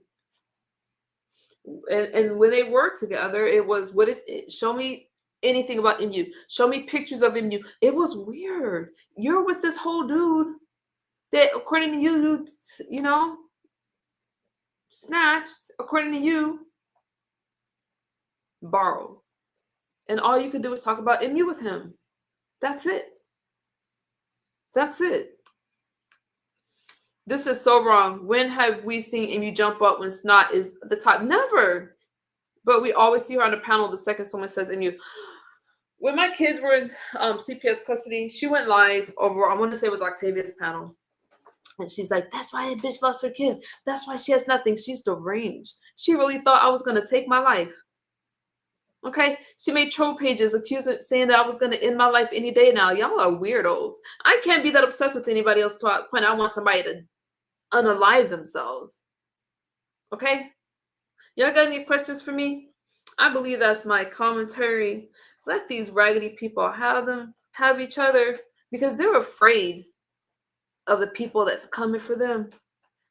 And when they worked together, it was, what is it? Show me anything about MU. Show me pictures of MU. It was weird. You're with this whole dude that, according to you, you know, snatched, according to you, borrowed. And all you could do is talk about MU with him. That's it. That's it. This is so wrong. When have we seen MU jump up when Snot is the top? Never. But we always see her on the panel the second someone says MU. When my kids were in CPS custody, she went live over, I want to say it was Octavia's panel. And she's like, that's why that bitch lost her kids. That's why she has nothing. She's deranged. She really thought I was going to take my life. Okay? She made troll pages saying that I was going to end my life any day now. Y'all are weirdos. I can't be that obsessed with anybody else to a point I want somebody to unalive themselves. Okay? Y'all got any questions for me? I believe that's my commentary. Let these raggedy people have each other, because they're afraid of the people that's coming for them.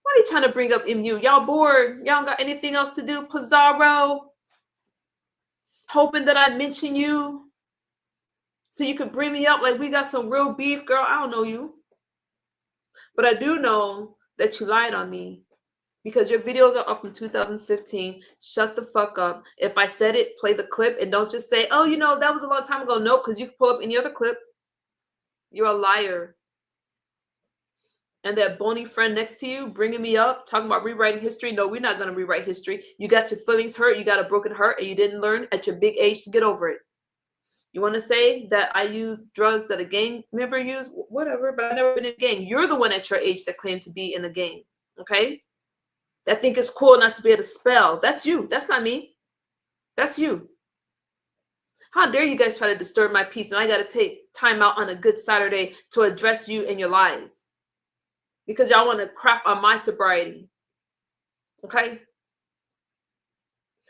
Why are you trying to bring up MU? Y'all bored? Y'all got anything else to do? Pizarro? Hoping that I mention you so you could bring me up like we got some real beef? Girl, I don't know you. But I do know that you lied on me, because your videos are up from 2015. Shut the fuck up. If I said it, play the clip, and don't just say, oh, that was a long time ago. No, because you can pull up any other clip. You're a liar. And that bony friend next to you bringing me up, talking about rewriting history. No, we're not going to rewrite history. You got your feelings hurt. You got a broken heart, and you didn't learn at your big age to get over it. You want to say that I use drugs that a gang member used? Whatever, but I've never been in a gang. You're the one at your age that claimed to be in a gang, okay? That think it's cool not to be able to spell. That's you. That's not me. That's you. How dare you guys try to disturb my peace, and I got to take time out on a good Saturday to address you and your lies because y'all want to crap on my sobriety, okay?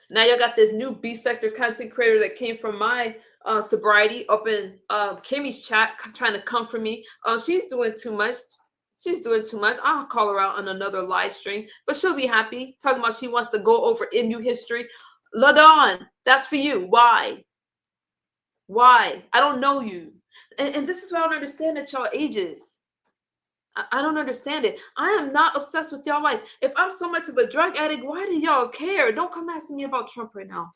Now y'all got this new beef sector content creator that came from my sobriety up in Kimmy's chat trying to come for me. She's doing too much. She's doing too much. I'll call her out on another live stream, but she'll be happy. Talking about she wants to go over MU history. LaDawn, that's for you. Why? Why? I don't know you. And this is why I don't understand at y'all ages. I don't understand it. I am not obsessed with y'all life. If I'm so much of a drug addict, why do y'all care? Don't come asking me about Trump right now.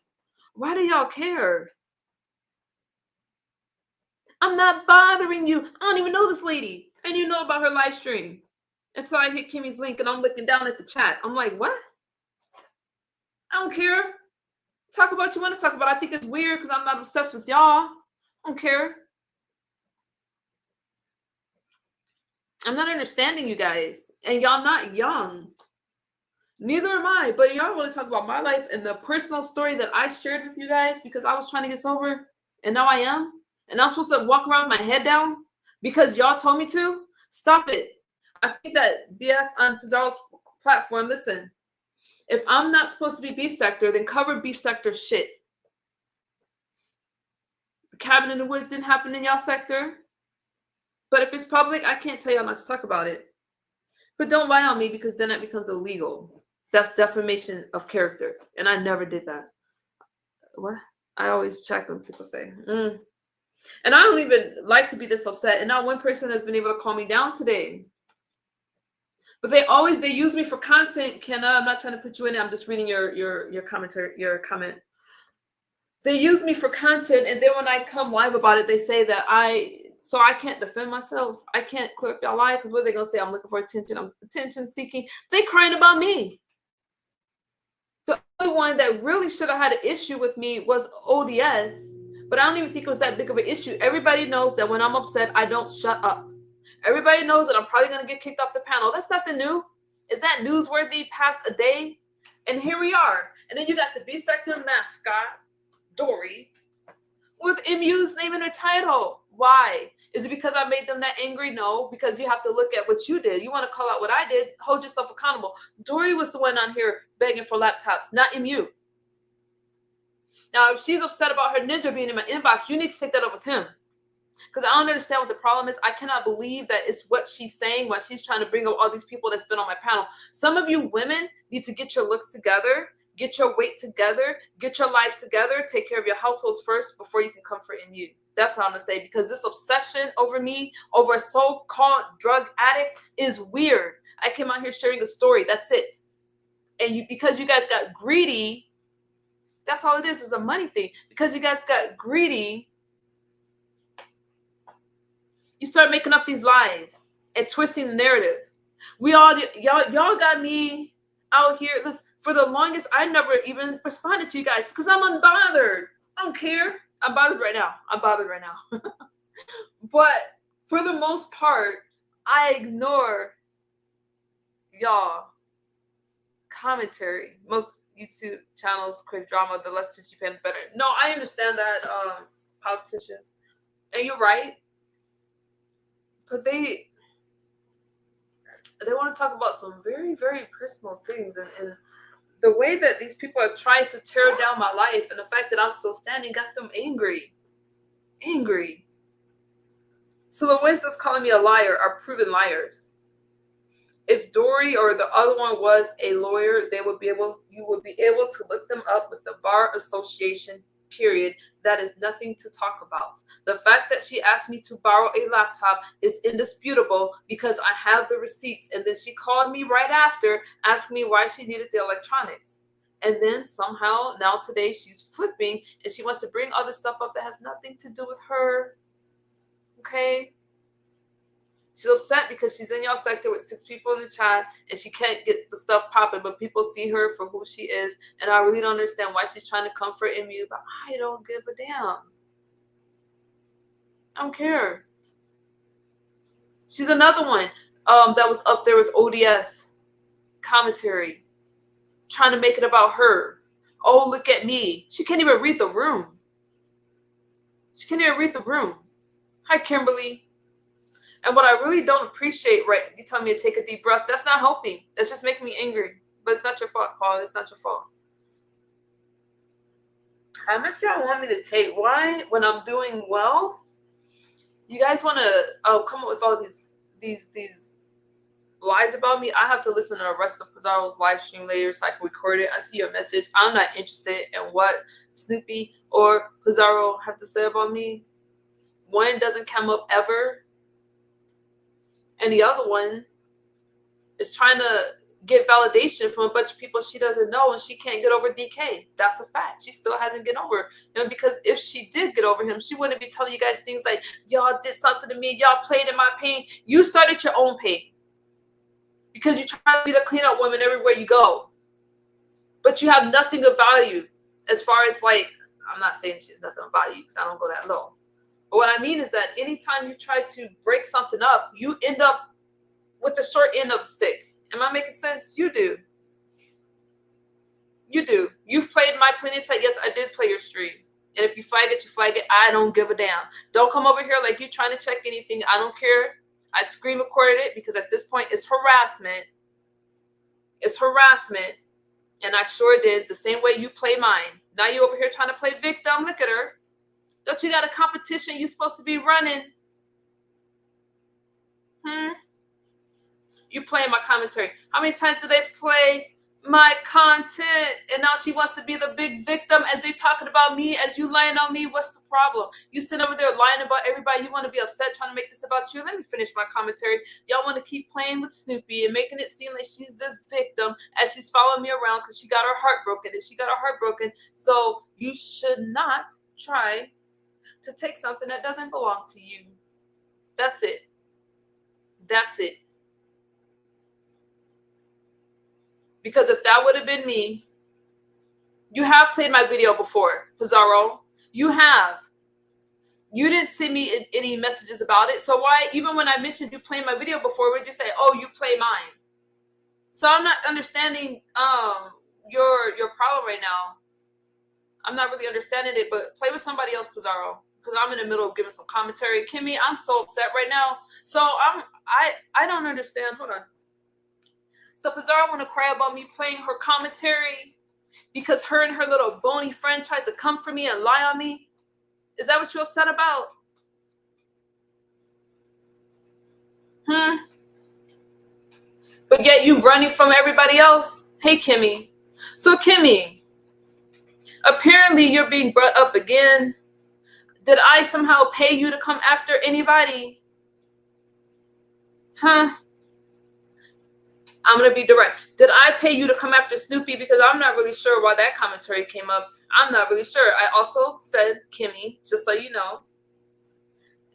Why do y'all care? I'm not bothering you. I don't even know this lady. And you know about her live stream. Until I hit Kimmy's link and I'm looking down at the chat. I'm like, what? I don't care. Talk about what you want to talk about. I think it's weird because I'm not obsessed with y'all. I don't care. I'm not understanding you guys. And y'all not young. Neither am I. But y'all want to talk about my life and the personal story that I shared with you guys because I was trying to get sober. And now I am. And I'm supposed to walk around with my head down because y'all told me to? Stop it. I think that BS on Pizarro's platform, listen, if I'm not supposed to be beef sector, then cover beef sector shit. The cabin in the woods didn't happen in y'all sector. But if it's public, I can't tell y'all not to talk about it. But don't lie on me because then it becomes illegal. That's defamation of character. And I never did that. What? I always check when people say, And I don't even like to be this upset. And not one person has been able to calm me down today. But they use me for content. Kenna, I'm not trying to put you in it. I'm just reading your comment. They use me for content, and then when I come live about it, they say that I can't defend myself. I can't clear up y'all life because what are they gonna say? I'm looking for attention. I'm attention seeking. They crying about me. The only one that really should have had an issue with me was ODS, but I don't even think it was that big of an issue. Everybody knows that when I'm upset, I don't shut up. Everybody knows that I'm probably going to get kicked off the panel. That's nothing new. Is that newsworthy past a day? And here we are. And then you got the B sector mascot, Dory, with MU's name in her title. Why? Is it because I made them that angry? No, because you have to look at what you did. You want to call out what I did, hold yourself accountable. Dory was the one on here begging for laptops, not you. Now, if she's upset about her ninja being in my inbox, you need to take that up with him. Because I don't understand what the problem is. I cannot believe that it's what she's saying while she's trying to bring up all these people that's been on my panel. Some of you women need to get your looks together, get your weight together, get your life together, take care of your households first before you can comfort in you. That's what I'm going to say. Because this obsession over me, over a so-called drug addict is weird. I came out here sharing a story. That's it. And because you guys got greedy, that's all it is a money thing. Because you guys got greedy, you start making up these lies and twisting the narrative. Y'all got me out here. Listen, for the longest, I never even responded to you guys because I'm unbothered. I don't care. I'm bothered right now. But for the most part, I ignore y'all commentary. Most YouTube channels crave drama. The less attention you pay, the better. No, I understand that, politicians, and you're right. But they want to talk about some very, very personal things. And the way that these people have tried to tear down my life and the fact that I'm still standing got them angry. So the ones that's calling me a liar are proven liars. If Dory or the other one was a lawyer, you would be able to look them up with the Bar Association, period. That is nothing to talk about. The fact that she asked me to borrow a laptop is indisputable because I have the receipts. And then she called me right after, asking me why she needed the electronics. And then somehow now today she's flipping and she wants to bring other stuff up that has nothing to do with her. Okay? She's upset because she's in y'all sector with 6 people in the chat and she can't get the stuff popping, but people see her for who she is. And I really don't understand why she's trying to comfort in me, but I don't give a damn. I don't care. She's another one that was up there with ODS commentary, trying to make it about her. Oh, look at me. She can't even read the room. Hi, Kimberly. And what I really don't appreciate, right, you telling me to take a deep breath, that's not helping. That's just making me angry. But it's not your fault, Paul. It's not your fault. How much do y'all want me to take? Why, when I'm doing well, you guys want to come up with all these lies about me? I have to listen to the rest of Pizarro's live stream later so I can record it. I see your message. I'm not interested in what Snoopy or Pizarro have to say about me. One doesn't come up ever. And the other one is trying to get validation from a bunch of people she doesn't know, and she can't get over DK. That's a fact. She still hasn't get over him, because if she did get over him, she wouldn't be telling you guys things like, y'all did something to me, y'all played in my pain. You started your own pain because you're trying to be the cleanup woman everywhere you go. But you have nothing of value as far as, like, I'm not saying she's nothing of value because I don't go that low. But what I mean is that anytime you try to break something up, you end up with the short end of the stick. Am I making sense? You do. You do. You've played my Planetite. Yes, I did play your stream. And if you flag it, you flag it. I don't give a damn. Don't come over here like you're trying to check anything. I don't care. I screen recorded it because at this point it's harassment. It's harassment. And I sure did the same way you play mine. Now you over here trying to play victim. Look at her. Don't you got a competition you're supposed to be running? You playing my commentary. How many times did they play my content? And now she wants to be the big victim as they talking about me, as you lying on me. What's the problem? You sit over there lying about everybody. You want to be upset trying to make this about you. Let me finish my commentary. Y'all want to keep playing with Snoopy and making it seem like she's this victim as she's following me around because she got her heart broken. And she got her heart broken. So you should not try to take something that doesn't belong to you. That's it. That's it. Because if that would have been me, you have played my video before, Pizarro. You have. You didn't send me any messages about it. So why, even when I mentioned you playing my video before, would you say, oh, you play mine? So I'm not understanding your problem right now. I'm not really understanding it, but play with somebody else, Pizarro. because I'm in the middle of giving some commentary. Kimmy, I'm so upset right now. So I don't understand. Hold on. So Pizarro want to cry about me playing her commentary because her and her little bony friend tried to come for me and lie on me. Is that what you're upset about? But yet you running from everybody else. Hey, Kimmy. So Kimmy, apparently you're being brought up again. Did I somehow pay you to come after anybody? I'm going to be direct. Did I pay you to come after Snoopy? Because I'm not really sure why that commentary came up. I'm not really sure. I also said, Kimmy, just so you know,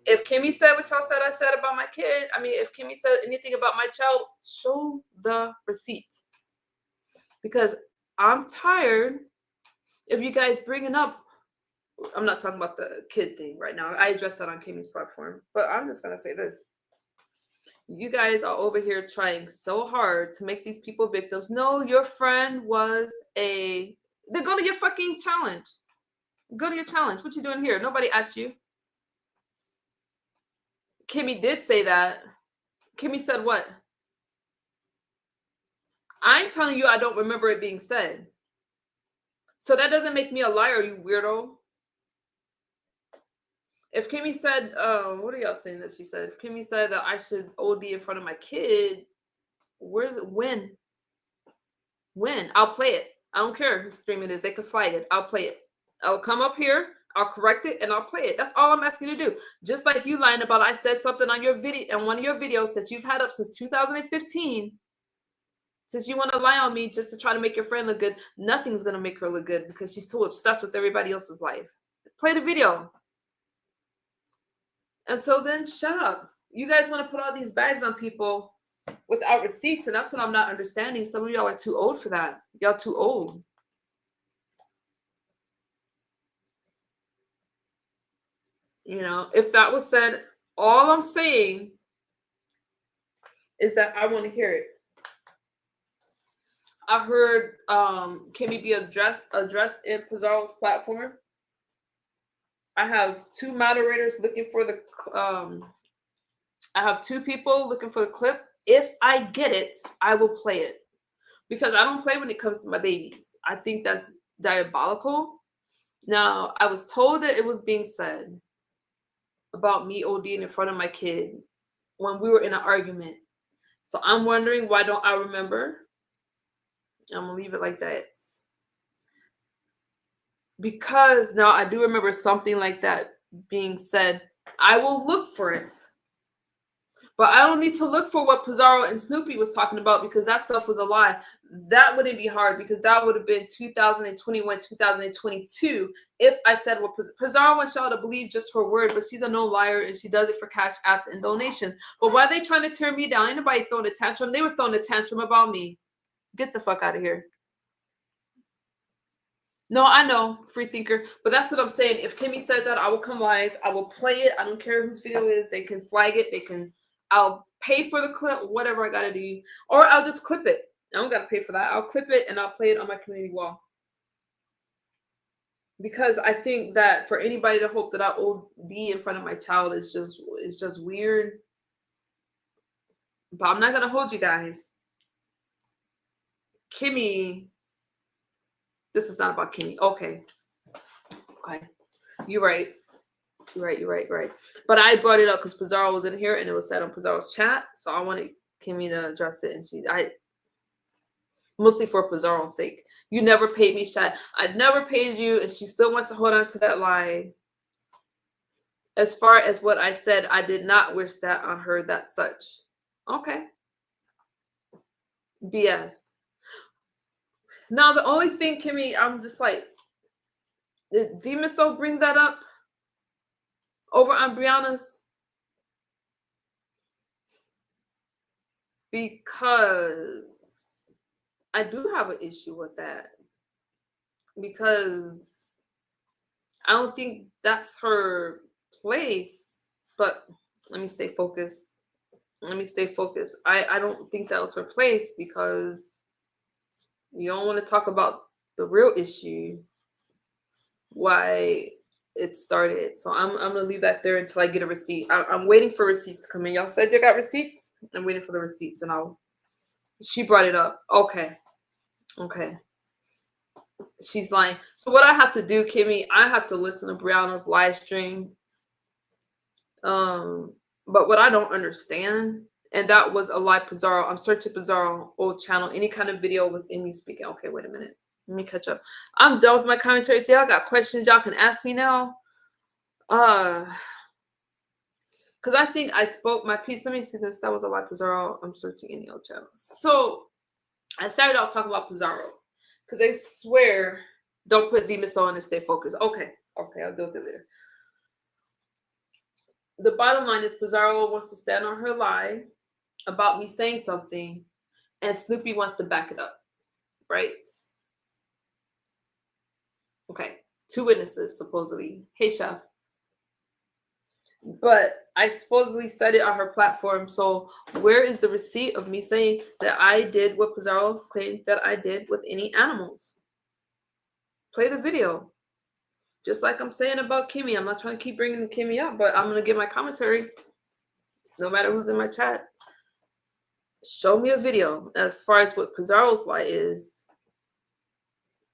if Kimmy said what y'all said I said about my kid, if Kimmy said anything about my child, show the receipt. Because I'm tired of you guys bringing up, I'm not talking about the kid thing right now. I addressed that on Kimmy's platform. But I'm just going to say this. You guys are over here trying so hard to make these people victims. No, your friend was then go to your fucking challenge. Go to your challenge. What you doing here? Nobody asked you. Kimmy did say that. Kimmy said what? I'm telling you I don't remember it being said. So that doesn't make me a liar, you weirdo. If Kimmy said, what are y'all saying that she said? If Kimmy said that I should OD in front of my kid, where's it? When? I'll play it. I don't care whose stream it is. They can flag it. I'll play it. I'll come up here. I'll correct it and I'll play it. That's all I'm asking you to do. Just like you lying about I said something on your video, on one of your videos that you've had up since 2015. Since you want to lie on me just to try to make your friend look good, nothing's going to make her look good because she's so obsessed with everybody else's life. Play the video. Until then, shut up. You guys want to put all these bags on people without receipts, and that's what I'm not understanding. Some of y'all are too old for that. Y'all too old. You know, if that was said, all I'm saying is that I want to hear it. I heard Kimmy be addressed in Pizarro's platform. I have two moderators looking for the I have two people looking for the clip. If I get it, I will play it. Because I don't play when it comes to my babies. I think that's diabolical. Now, I was told that it was being said about me ODing in front of my kid when we were in an argument. So I'm wondering, why don't I remember? I'm going to leave it like that. Because now I do remember something like that being said. I will look for it. But I don't need to look for what Pizarro and Snoopy was talking about because that stuff was a lie. That wouldn't be hard because that would have been 2021, 2022 if I said what Pizarro wants y'all to believe just her word, but she's a no liar and she does it for cash apps and donations. But why are they trying to tear me down? Ain't nobody throwing a tantrum. They were throwing a tantrum about me. Get the fuck out of here. No, I know, free thinker, but that's what I'm saying. If Kimmy said that, I will come live. I will play it. I don't care whose video it is. They can flag it. I'll pay for the clip, whatever I got to do. Or I'll just clip it. I don't got to pay for that. I'll clip it and I'll play it on my community wall. Because I think that for anybody to hope that I OD in front of my child is just weird. But I'm not going to hold you guys. Kimmy, this is not about Kimmy. Okay. You're right. You're right. But I brought it up because Pizarro was in here and it was said on Pizarro's chat. So I wanted Kimmy to address it. And mostly for Pizarro's sake. You never paid me, chat. I never paid you. And she still wants to hold on to that lie. As far as what I said, I did not wish that on her, that such. Okay. BS. Now, the only thing, Kimmy, I'm just like, did Demon Soul bring that up over on Brianna's? Because I do have an issue with that. Because I don't think that's her place. But let me stay focused. I don't think that was her place because you don't want to talk about the real issue. Why it started. So I'm gonna leave that there until I get a receipt. I'm waiting for receipts to come in. Y'all said you got receipts. I'm waiting for the receipts, and I'll. She brought it up. Okay. Okay. She's lying. So what I have to do, Kimmy, I have to listen to Brianna's live stream. But what I don't understand, and that was a live Pizarro. I'm searching Pizarro old channel, any kind of video with me speaking. Okay, wait a minute. Let me catch up. I'm done with my commentary. So y'all got questions y'all can ask me now. Because I think I spoke my piece. Let me see this. That was a live Pizarro. I'm searching any old channel. So I started out talking about Pizarro because they swear don't put the missile on and stay focused. Okay, I'll do it later. The bottom line is Pizarro wants to stand on her lie about me saying something, and Snoopy wants to back it up, right? Okay, 2 witnesses supposedly. Hey, chef. But I supposedly said it on her platform. So where is the receipt of me saying that I did what Pizarro claimed that I did with any animals? Play the video. Just like I'm saying about Kimmy. I'm not trying to keep bringing Kimmy up, but I'm going to give my commentary no matter who's in my chat. Show me a video as far as what Pizarro's lie is.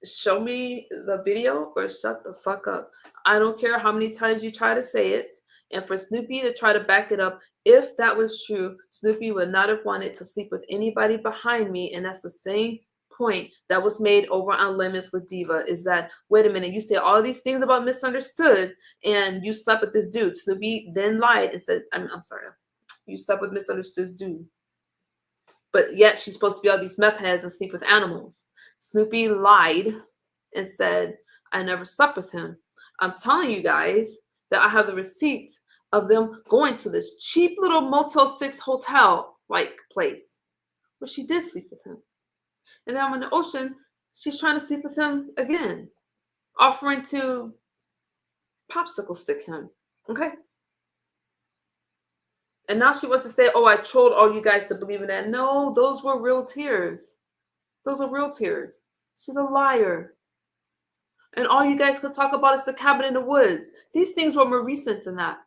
Show me the video or shut the fuck up. I don't care how many times you try to say it. And for Snoopy to try to back it up, if that was true, Snoopy would not have wanted to sleep with anybody behind me. And that's the same point that was made over on Lemons with Diva, is that, wait a minute, you say all these things about misunderstood and you slept with this dude. Snoopy then lied and said, I'm sorry, you slept with misunderstood's dude. But yet she's supposed to be all these meth heads and sleep with animals. Snoopy lied and said, I never slept with him. I'm telling you guys that I have the receipt of them going to this cheap little Motel 6 hotel-like place where she did sleep with him. And then in the ocean, she's trying to sleep with him again, offering to popsicle stick him. Okay? And now she wants to say, oh, I trolled all you guys to believe in that. No, those were real tears. Those are real tears. She's a liar. And all you guys could talk about is the cabin in the woods. These things were more recent than that.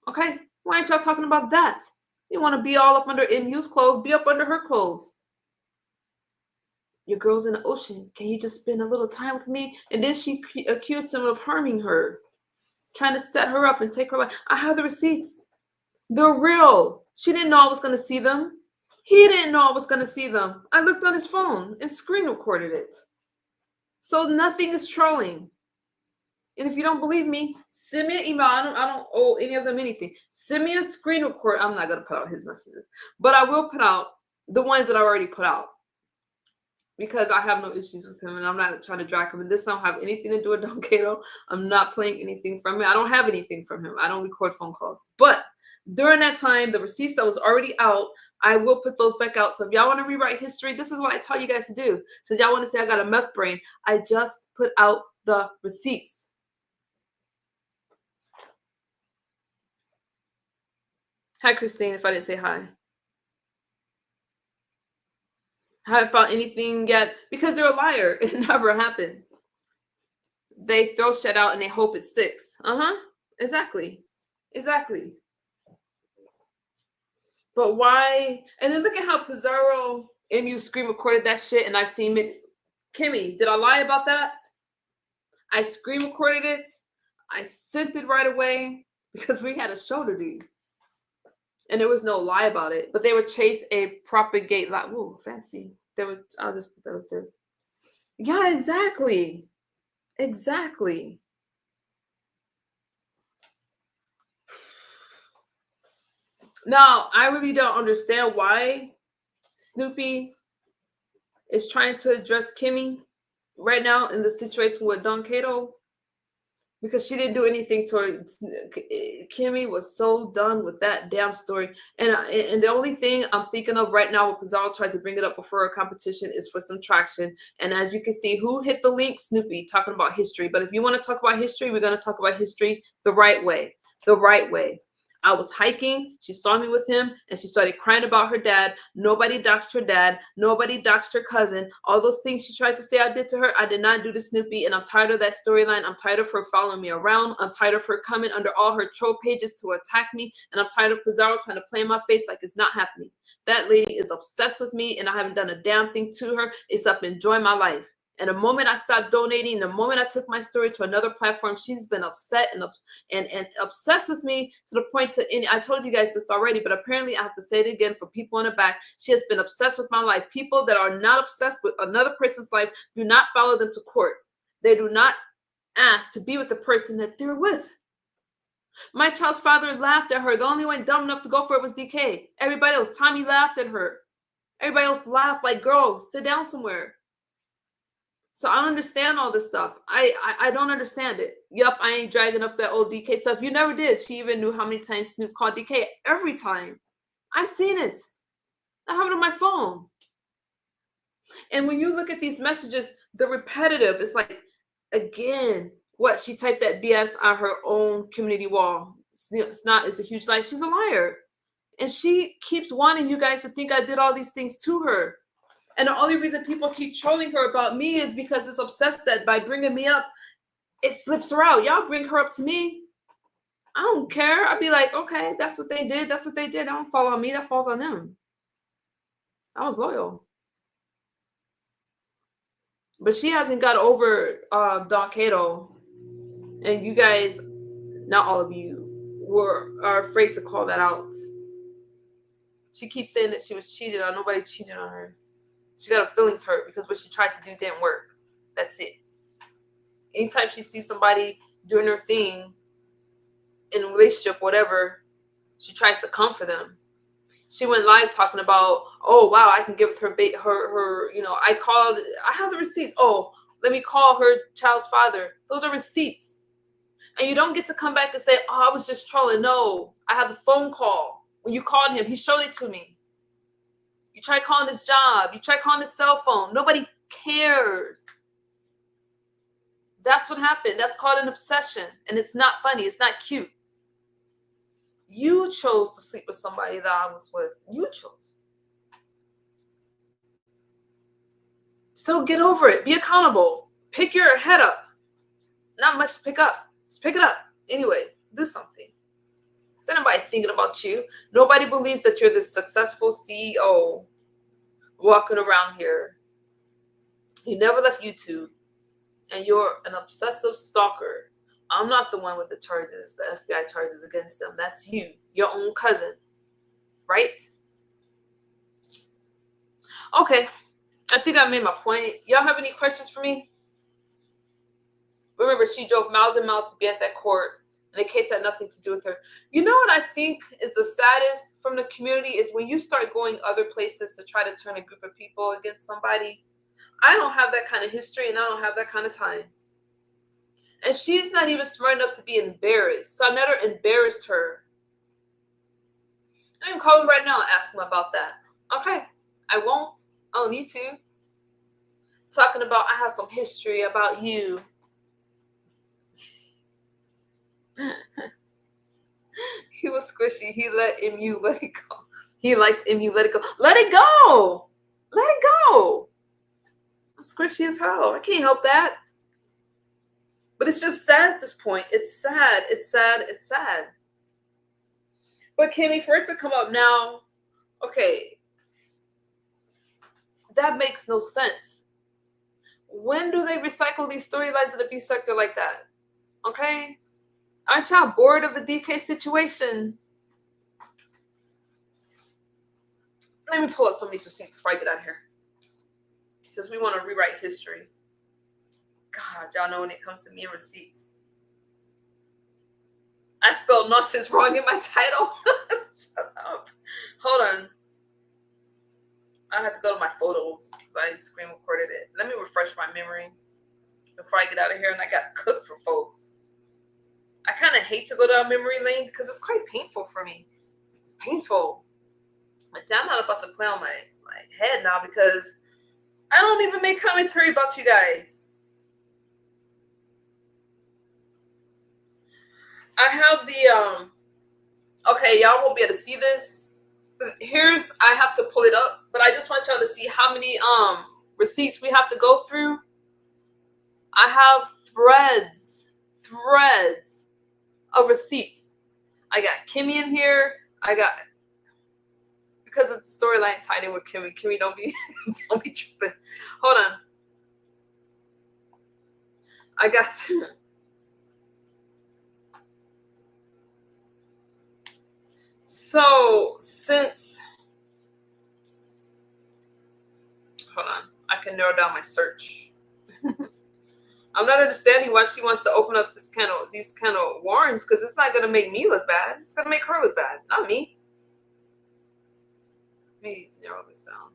Okay? Why aren't y'all talking about that? You want to be all up under MU's clothes, be up under her clothes. Your girl's in the ocean. Can you just spend a little time with me? And then she accused him of harming her, trying to set her up and take her life. I have the receipts. They're real. She didn't know I was going to see them. He didn't know I was going to see them. I looked on his phone and screen recorded it. So nothing is trolling. And if you don't believe me, send me an email. I don't owe any of them anything. Send me a screen record. I'm not going to put out his messages, but I will put out the ones that I already put out because I have no issues with him and I'm not trying to drag him. And this don't have anything to do with Don Cato. I'm not playing anything from him. I don't have anything from him. I don't record phone calls. But during that time, the receipts that was already out, I will put those back out. So if y'all want to rewrite history, this is what I tell you guys to do. So y'all want to say I got a meth brain, I just put out the receipts. Hi, Christine, if I didn't say hi. I haven't found anything yet because they're a liar. It never happened. They throw shit out and they hope it sticks. Exactly. But why? And then look at how Pizarro MU screen recorded that shit, and I've seen it. Kimmy, did I lie about that? I screen recorded it. I sent it right away because we had a show to do. And there was no lie about it. But they would chase a propagate lie. Ooh, fancy. I'll just put that up there. Yeah, exactly. Now, I really don't understand why Snoopy is trying to address Kimmy right now in the situation with Don Cato, because she didn't do anything to her. Kimmy was so done with that damn story. And the only thing I'm thinking of right now, Pizarro tried to bring it up before a competition, is for some traction. And as you can see, who hit the link? Snoopy, talking about history. But if you want to talk about history, we're going to talk about history the right way. I was hiking. She saw me with him and she started crying about her dad. Nobody doxed her dad. Nobody doxed her cousin. All those things she tried to say I did to her, I did not do to Snoopy. And I'm tired of that storyline. I'm tired of her following me around. I'm tired of her coming under all her troll pages to attack me. And I'm tired of Pizarro trying to play in my face like it's not happening. That lady is obsessed with me and I haven't done a damn thing to her except enjoy my life. And the moment I stopped donating, the moment I took my story to another platform, she's been upset and obsessed with me to the point to, and I told you guys this already, but apparently I have to say it again for people in the back. She has been obsessed with my life. People that are not obsessed with another person's life do not follow them to court. They do not ask to be with the person that they're with. My child's father laughed at her. The only one dumb enough to go for it was DK. Everybody else, Tommy laughed at her. Everybody else laughed like, girl, sit down somewhere. So I don't understand all this stuff. I don't understand it. Yup, I ain't dragging up that old DK stuff. You never did. She even knew how many times Snoop called DK. Every time. I seen it. I have it on my phone. And when you look at these messages, the repetitive, it's like, again, what? She typed that BS on her own community wall. It's not, it's a huge lie. She's a liar. And she keeps wanting you guys to think I did all these things to her. And the only reason people keep trolling her about me is because it's obsessed that by bringing me up, it flips her out. Y'all bring her up to me. I don't care. I'd be like, okay, that's what they did. That's what they did. That don't fall on me. That falls on them. I was loyal. But she hasn't got over Don Cato. And you guys, not all of you, are afraid to call that out. She keeps saying that she was cheated on. Nobody cheated on her. She got her feelings hurt because what she tried to do didn't work. That's it. Anytime she sees somebody doing her thing in a relationship, whatever, she tries to come for them. She went live talking about, oh wow, I can give her I have the receipts. Oh, let me call her child's father. Those are receipts. And you don't get to come back and say, oh, I was just trolling. No, I have the phone call. When you called him, he showed it to me. You try calling his job. You try calling his cell phone. Nobody cares. That's what happened. That's called an obsession. And it's not funny. It's not cute. You chose to sleep with somebody that I was with. You chose. So get over it. Be accountable. Pick your head up. Not much to pick up. Just pick it up. Anyway, do something. Is anybody thinking about you? Nobody believes that you're this successful CEO walking around here. You never left YouTube. And you're an obsessive stalker. I'm not the one with the charges, the FBI charges against them. That's you, your own cousin, right? Okay, I think I made my point. Y'all have any questions for me? Remember, she drove miles and miles to be at that court, and the case had nothing to do with her. You know what I think is the saddest from the community is when you start going other places to try to turn a group of people against somebody. I don't have that kind of history, and I don't have that kind of time. And she's not even smart enough to be embarrassed. So I never embarrassed her. I can call him right now and ask him about that. Okay, I won't. I don't need to. Talking about I have some history about you. He was squishy. He let MU let it go. He liked MU let it go. Let it go. Let it go. I'm squishy as hell. I can't help that. But it's just sad at this point. It's sad. It's sad. It's sad. But Kimmy, for it to come up now, okay, that makes no sense. When do they recycle these storylines in the abuse sector like that? Okay? Aren't y'all bored of the DK situation? Let me pull up some of these receipts before I get out of here. Since we want to rewrite history. God, y'all know when it comes to me and receipts. I spelled nauseous wrong in my title. Shut up. Hold on. I have to go to my photos because I screen recorded it. Let me refresh my memory before I get out of here and I got cooked for folks. I kind of hate to go down memory lane because it's quite painful for me. It's painful. But I'm not about to play on my head now because I don't even make commentary about you guys. I have the Okay, y'all won't be able to see this. I have to pull it up, but I just want y'all to see how many receipts we have to go through. I have threads of receipts. I got Kimmy in here. I got, because of the storyline tied in with Kimmy. Kimmy, don't be don't be tripping. Hold on. I got so since, hold on, I can narrow down my search. I'm not understanding why she wants to open up these kind of warrants, because it's not gonna make me look bad. It's gonna make her look bad, not me. Let me narrow this down.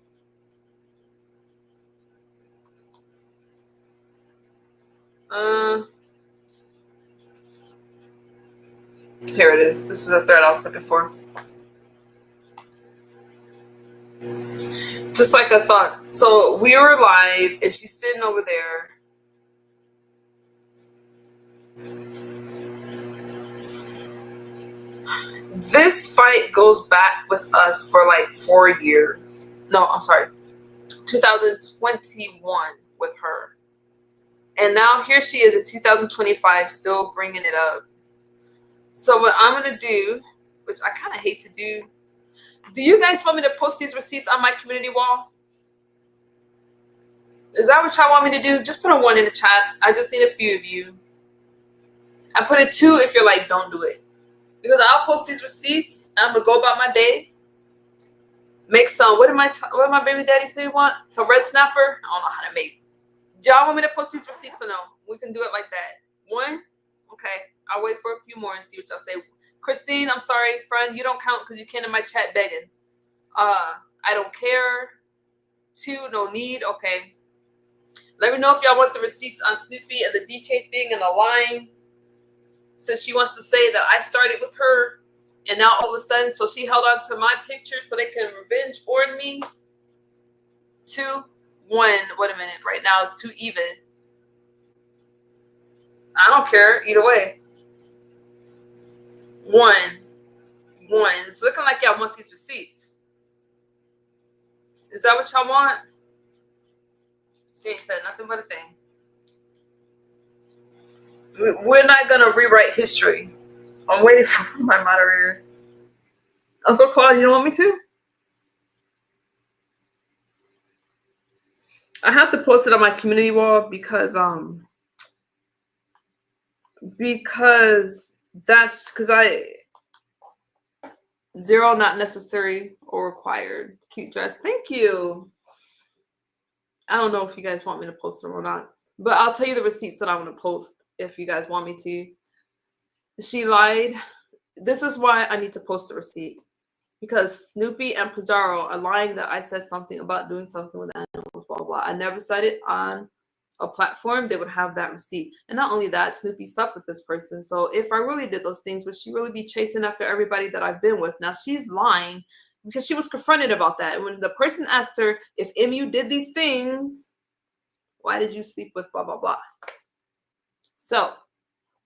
Here it is. This is the thread I was looking for. Just like I thought. So we were live, and she's sitting over there. This fight goes back with us for like 4 years. No, I'm sorry, 2021 with her. And now here she is in 2025 still bringing it up. So what I'm going to do, which I kind of hate to do you guys want me to post these receipts on my community wall? Is that what y'all want me to do? Just put a 1 in the chat. I just need a few of you. I put a 2 if you're like, don't do it. Because I'll post these receipts. I'm going to go about my day. Make some, what did my baby daddy say he want? Some red snapper? I don't know how to make. Do y'all want me to post these receipts or no? We can do it like that. 1? Okay. I'll wait for a few more and see what y'all say. Christine, I'm sorry, friend. You don't count because you came in my chat begging. I don't care. 2, no need. Okay. Let me know if y'all want the receipts on Snoopy and the DK thing and the line. Since she wants to say that I started with her, and now all of a sudden, so she held on to my picture so they can revenge board me. 2, 1. Wait a minute. Right now it's 2 even. I don't care either way. 1. It's looking like y'all want these receipts. Is that what y'all want? She ain't said nothing but a thing. We're not gonna rewrite history. I'm waiting for my moderators. Uncle Claude, you don't want me to? I have to post it on my community wall because zero not necessary or required. Cute dress. Thank you. I don't know if you guys want me to post them or not, but I'll tell you the receipts that I want to post if you guys want me to. She lied. This is why I need to post a receipt, because Snoopy and Pizarro are lying that I said something about doing something with animals, blah, blah. I never said it on a platform. They would have that receipt. And not only that, Snoopy slept with this person. So if I really did those things, would she really be chasing after everybody that I've been with? Now she's lying because she was confronted about that. And when the person asked her, if MU did these things, why did you sleep with blah, blah, blah? So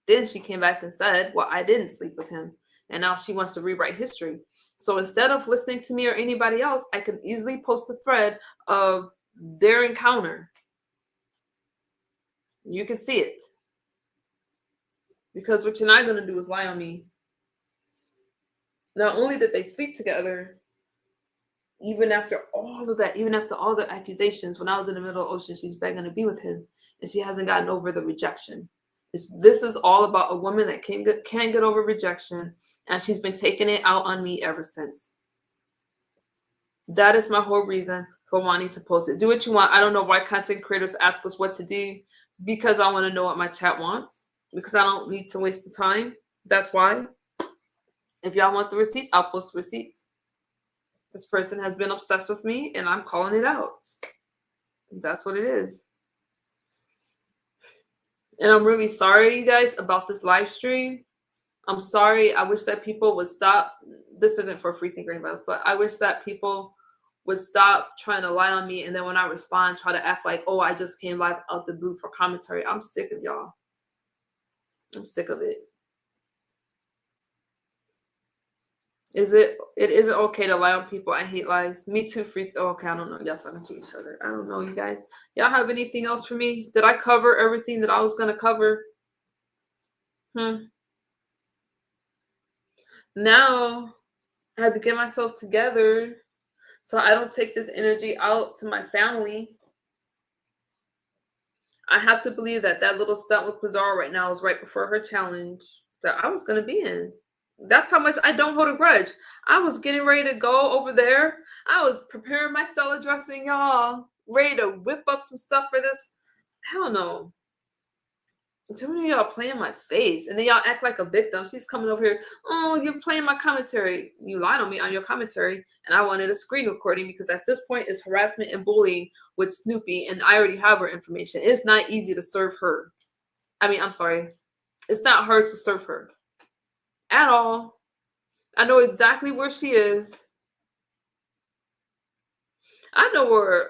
then she came back and said, well, I didn't sleep with him. And now she wants to rewrite history. So instead of listening to me or anybody else, I can easily post a thread of their encounter. You can see it. Because what you're not going to do is lie on me. Not only did they sleep together, even after all of that, even after all the accusations, when I was in the middle of the ocean, she's begging to be with him. And she hasn't gotten over the rejection. This is all about a woman that can't get over rejection. And she's been taking it out on me ever since. That is my whole reason for wanting to post it. Do what you want. I don't know why content creators ask us what to do, because I want to know what my chat wants, because I don't need to waste the time. That's why. If y'all want the receipts, I'll post receipts. This person has been obsessed with me and I'm calling it out. That's what it is. And I'm really sorry, you guys, about this live stream. I'm sorry. I wish that people would stop. This isn't for free thinker anybody else, but I wish that people would stop trying to lie on me. And then when I respond, try to act like, oh, I just came live out the blue for commentary. I'm sick of y'all. I'm sick of it. It isn't okay to lie on people. I hate lies. Me too, free. Oh, okay, I don't know. Y'all talking to each other. I don't know, you guys. Y'all have anything else for me? Did I cover everything that I was gonna cover? Now I had to get myself together so I don't take this energy out to my family. I have to believe that that little stunt with Pizarro right now is right before her challenge that I was gonna be in. That's how much I don't hold a grudge. I was getting ready to go over there. I was preparing my salad dressing, y'all. Ready to whip up some stuff for this. Hell no. Too many of y'all playing my face. And then y'all act like a victim. She's coming over here. Oh, you're playing my commentary. You lied on me on your commentary. And I wanted a screen recording because at this point it's harassment and bullying with Snoopy. And I already have her information. It's not easy to serve her. I'm sorry. It's not hard to serve her at all. I know exactly where she is. I know where,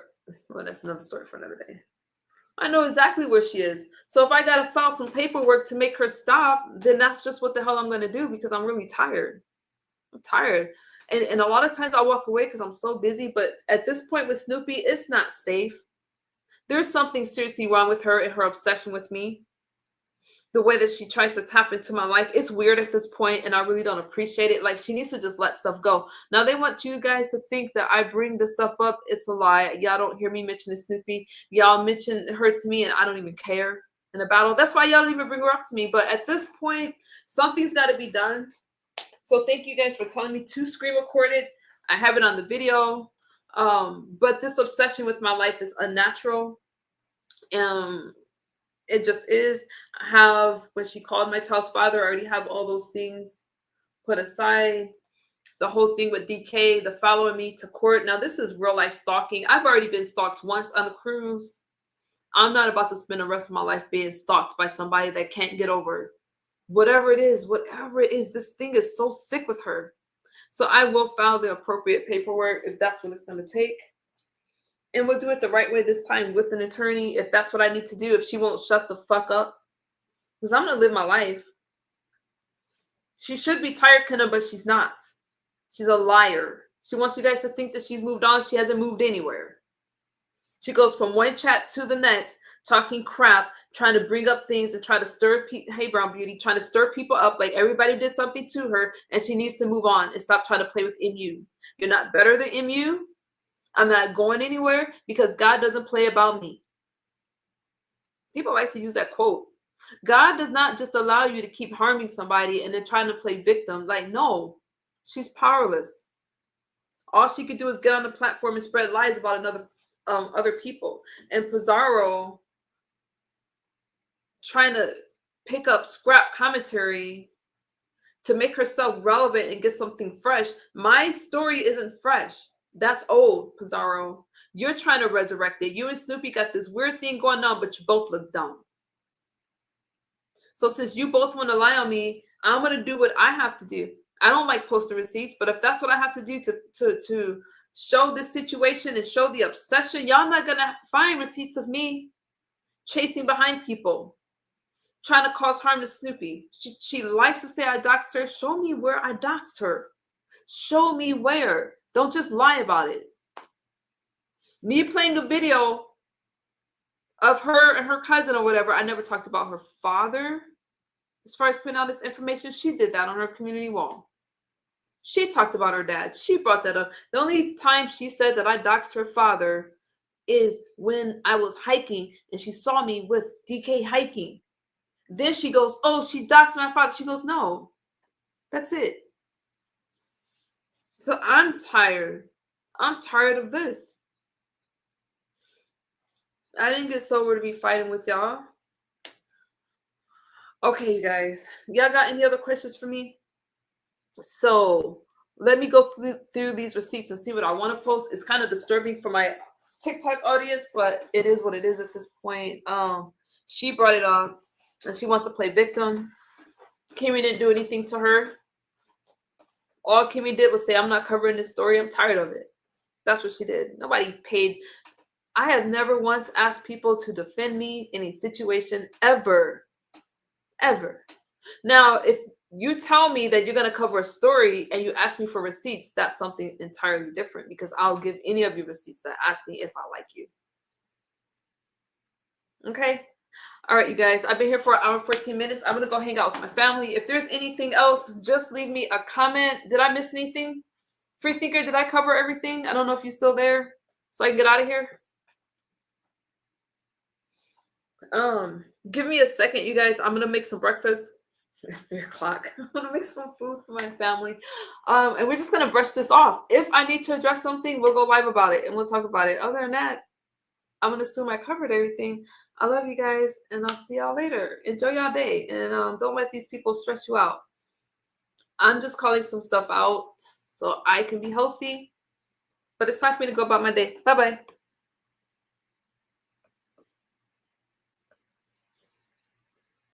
well, that's another story for another day. I know exactly where she is. So if I got to file some paperwork to make her stop, then that's just what the hell I'm going to do because I'm really tired. I'm tired. And a lot of times I walk away because I'm so busy. But at this point with Snoopy, it's not safe. There's something seriously wrong with her and her obsession with me. The way that she tries to tap into my life, it's weird at this point, and I really don't appreciate it. Like, she needs to just let stuff go. Now, they want you guys to think that I bring this stuff up. It's a lie. Y'all don't hear me mentioning Snoopy. Y'all mention her to me, and I don't even care in a battle. That's why y'all don't even bring her up to me. But at this point, something's got to be done. So thank you guys for telling me to screen record it. I have it on the video. But this obsession with my life is unnatural. It just is. When she called my child's father, I already have all those things put aside. The whole thing with DK, the following me to court. Now, this is real life stalking. I've already been stalked once on a cruise. I'm not about to spend the rest of my life being stalked by somebody that can't get over it. Whatever it is, this thing is so sick with her. So I will file the appropriate paperwork if that's what it's going to take. And we'll do it the right way this time with an attorney if that's what I need to do, if she won't shut the fuck up. Because I'm going to live my life. She should be tired, Kenna, but she's not. She's a liar. She wants you guys to think that she's moved on. She hasn't moved anywhere. She goes from one chat to the next, talking crap, trying to bring up things and try to stir, hey, Brown Beauty, trying to stir people up like everybody did something to her, and she needs to move on and stop trying to play with MU. You're not better than MU. I'm not going anywhere because God doesn't play about me. People like to use that quote. God does not just allow you to keep harming somebody and then trying to play victim. Like, no, she's powerless. All she could do is get on the platform and spread lies about other people. And Pizarro trying to pick up scrap commentary to make herself relevant and get something fresh. My story isn't fresh. That's old, Pizarro. You're trying to resurrect it. You and Snoopy got this weird thing going on, but you both look dumb. So since you both want to lie on me, I'm going to do what I have to do. I don't like posting receipts, but if that's what I have to do to show this situation and show the obsession, y'all not going to find receipts of me chasing behind people, trying to cause harm to Snoopy. She likes to say I doxed her. Show me where I doxed her. Show me where. Don't just lie about it. Me playing a video of her and her cousin or whatever, I never talked about her father. As far as putting out this information, she did that on her community wall. She talked about her dad. She brought that up. The only time she said that I doxed her father is when I was hiking and she saw me with DK hiking. Then she goes, oh, she doxed my father. She goes, no, that's it. So I'm tired. I'm tired of this. I didn't get sober to be fighting with y'all. Okay, you guys. Y'all got any other questions for me? So let me go through these receipts and see what I want to post. It's kind of disturbing for my TikTok audience, but it is what it is at this point. She brought it up and she wants to play victim. Kimmy didn't do anything to her. All Kimmy did was say, I'm not covering this story. I'm tired of it. That's what she did. Nobody paid. I have never once asked people to defend me in a situation ever. Ever. Now, if You tell me that you're gonna cover a story and you ask me for receipts, that's something entirely different because I'll give any of your receipts that ask me if I like you. Okay? All right, you guys, I've been here for 1 hour 14 minutes. I'm gonna go hang out with my family. If there's anything else, just leave me a comment. Did I miss anything? Free thinker, did I cover everything? I don't know if you're still there, so I can get out of here. Give me a second, you guys. I'm gonna make some breakfast. It's 3 o'clock. I'm gonna make some food for my family. And we're just gonna brush this off. If I need to address something, we'll go live about it and we'll talk about it. Other than that, I'm gonna assume I covered everything. I love you guys, and I'll see y'all later. Enjoy y'all day, and don't let these people stress you out. I'm just calling some stuff out so I can be healthy. But it's time for me to go about my day. Bye-bye.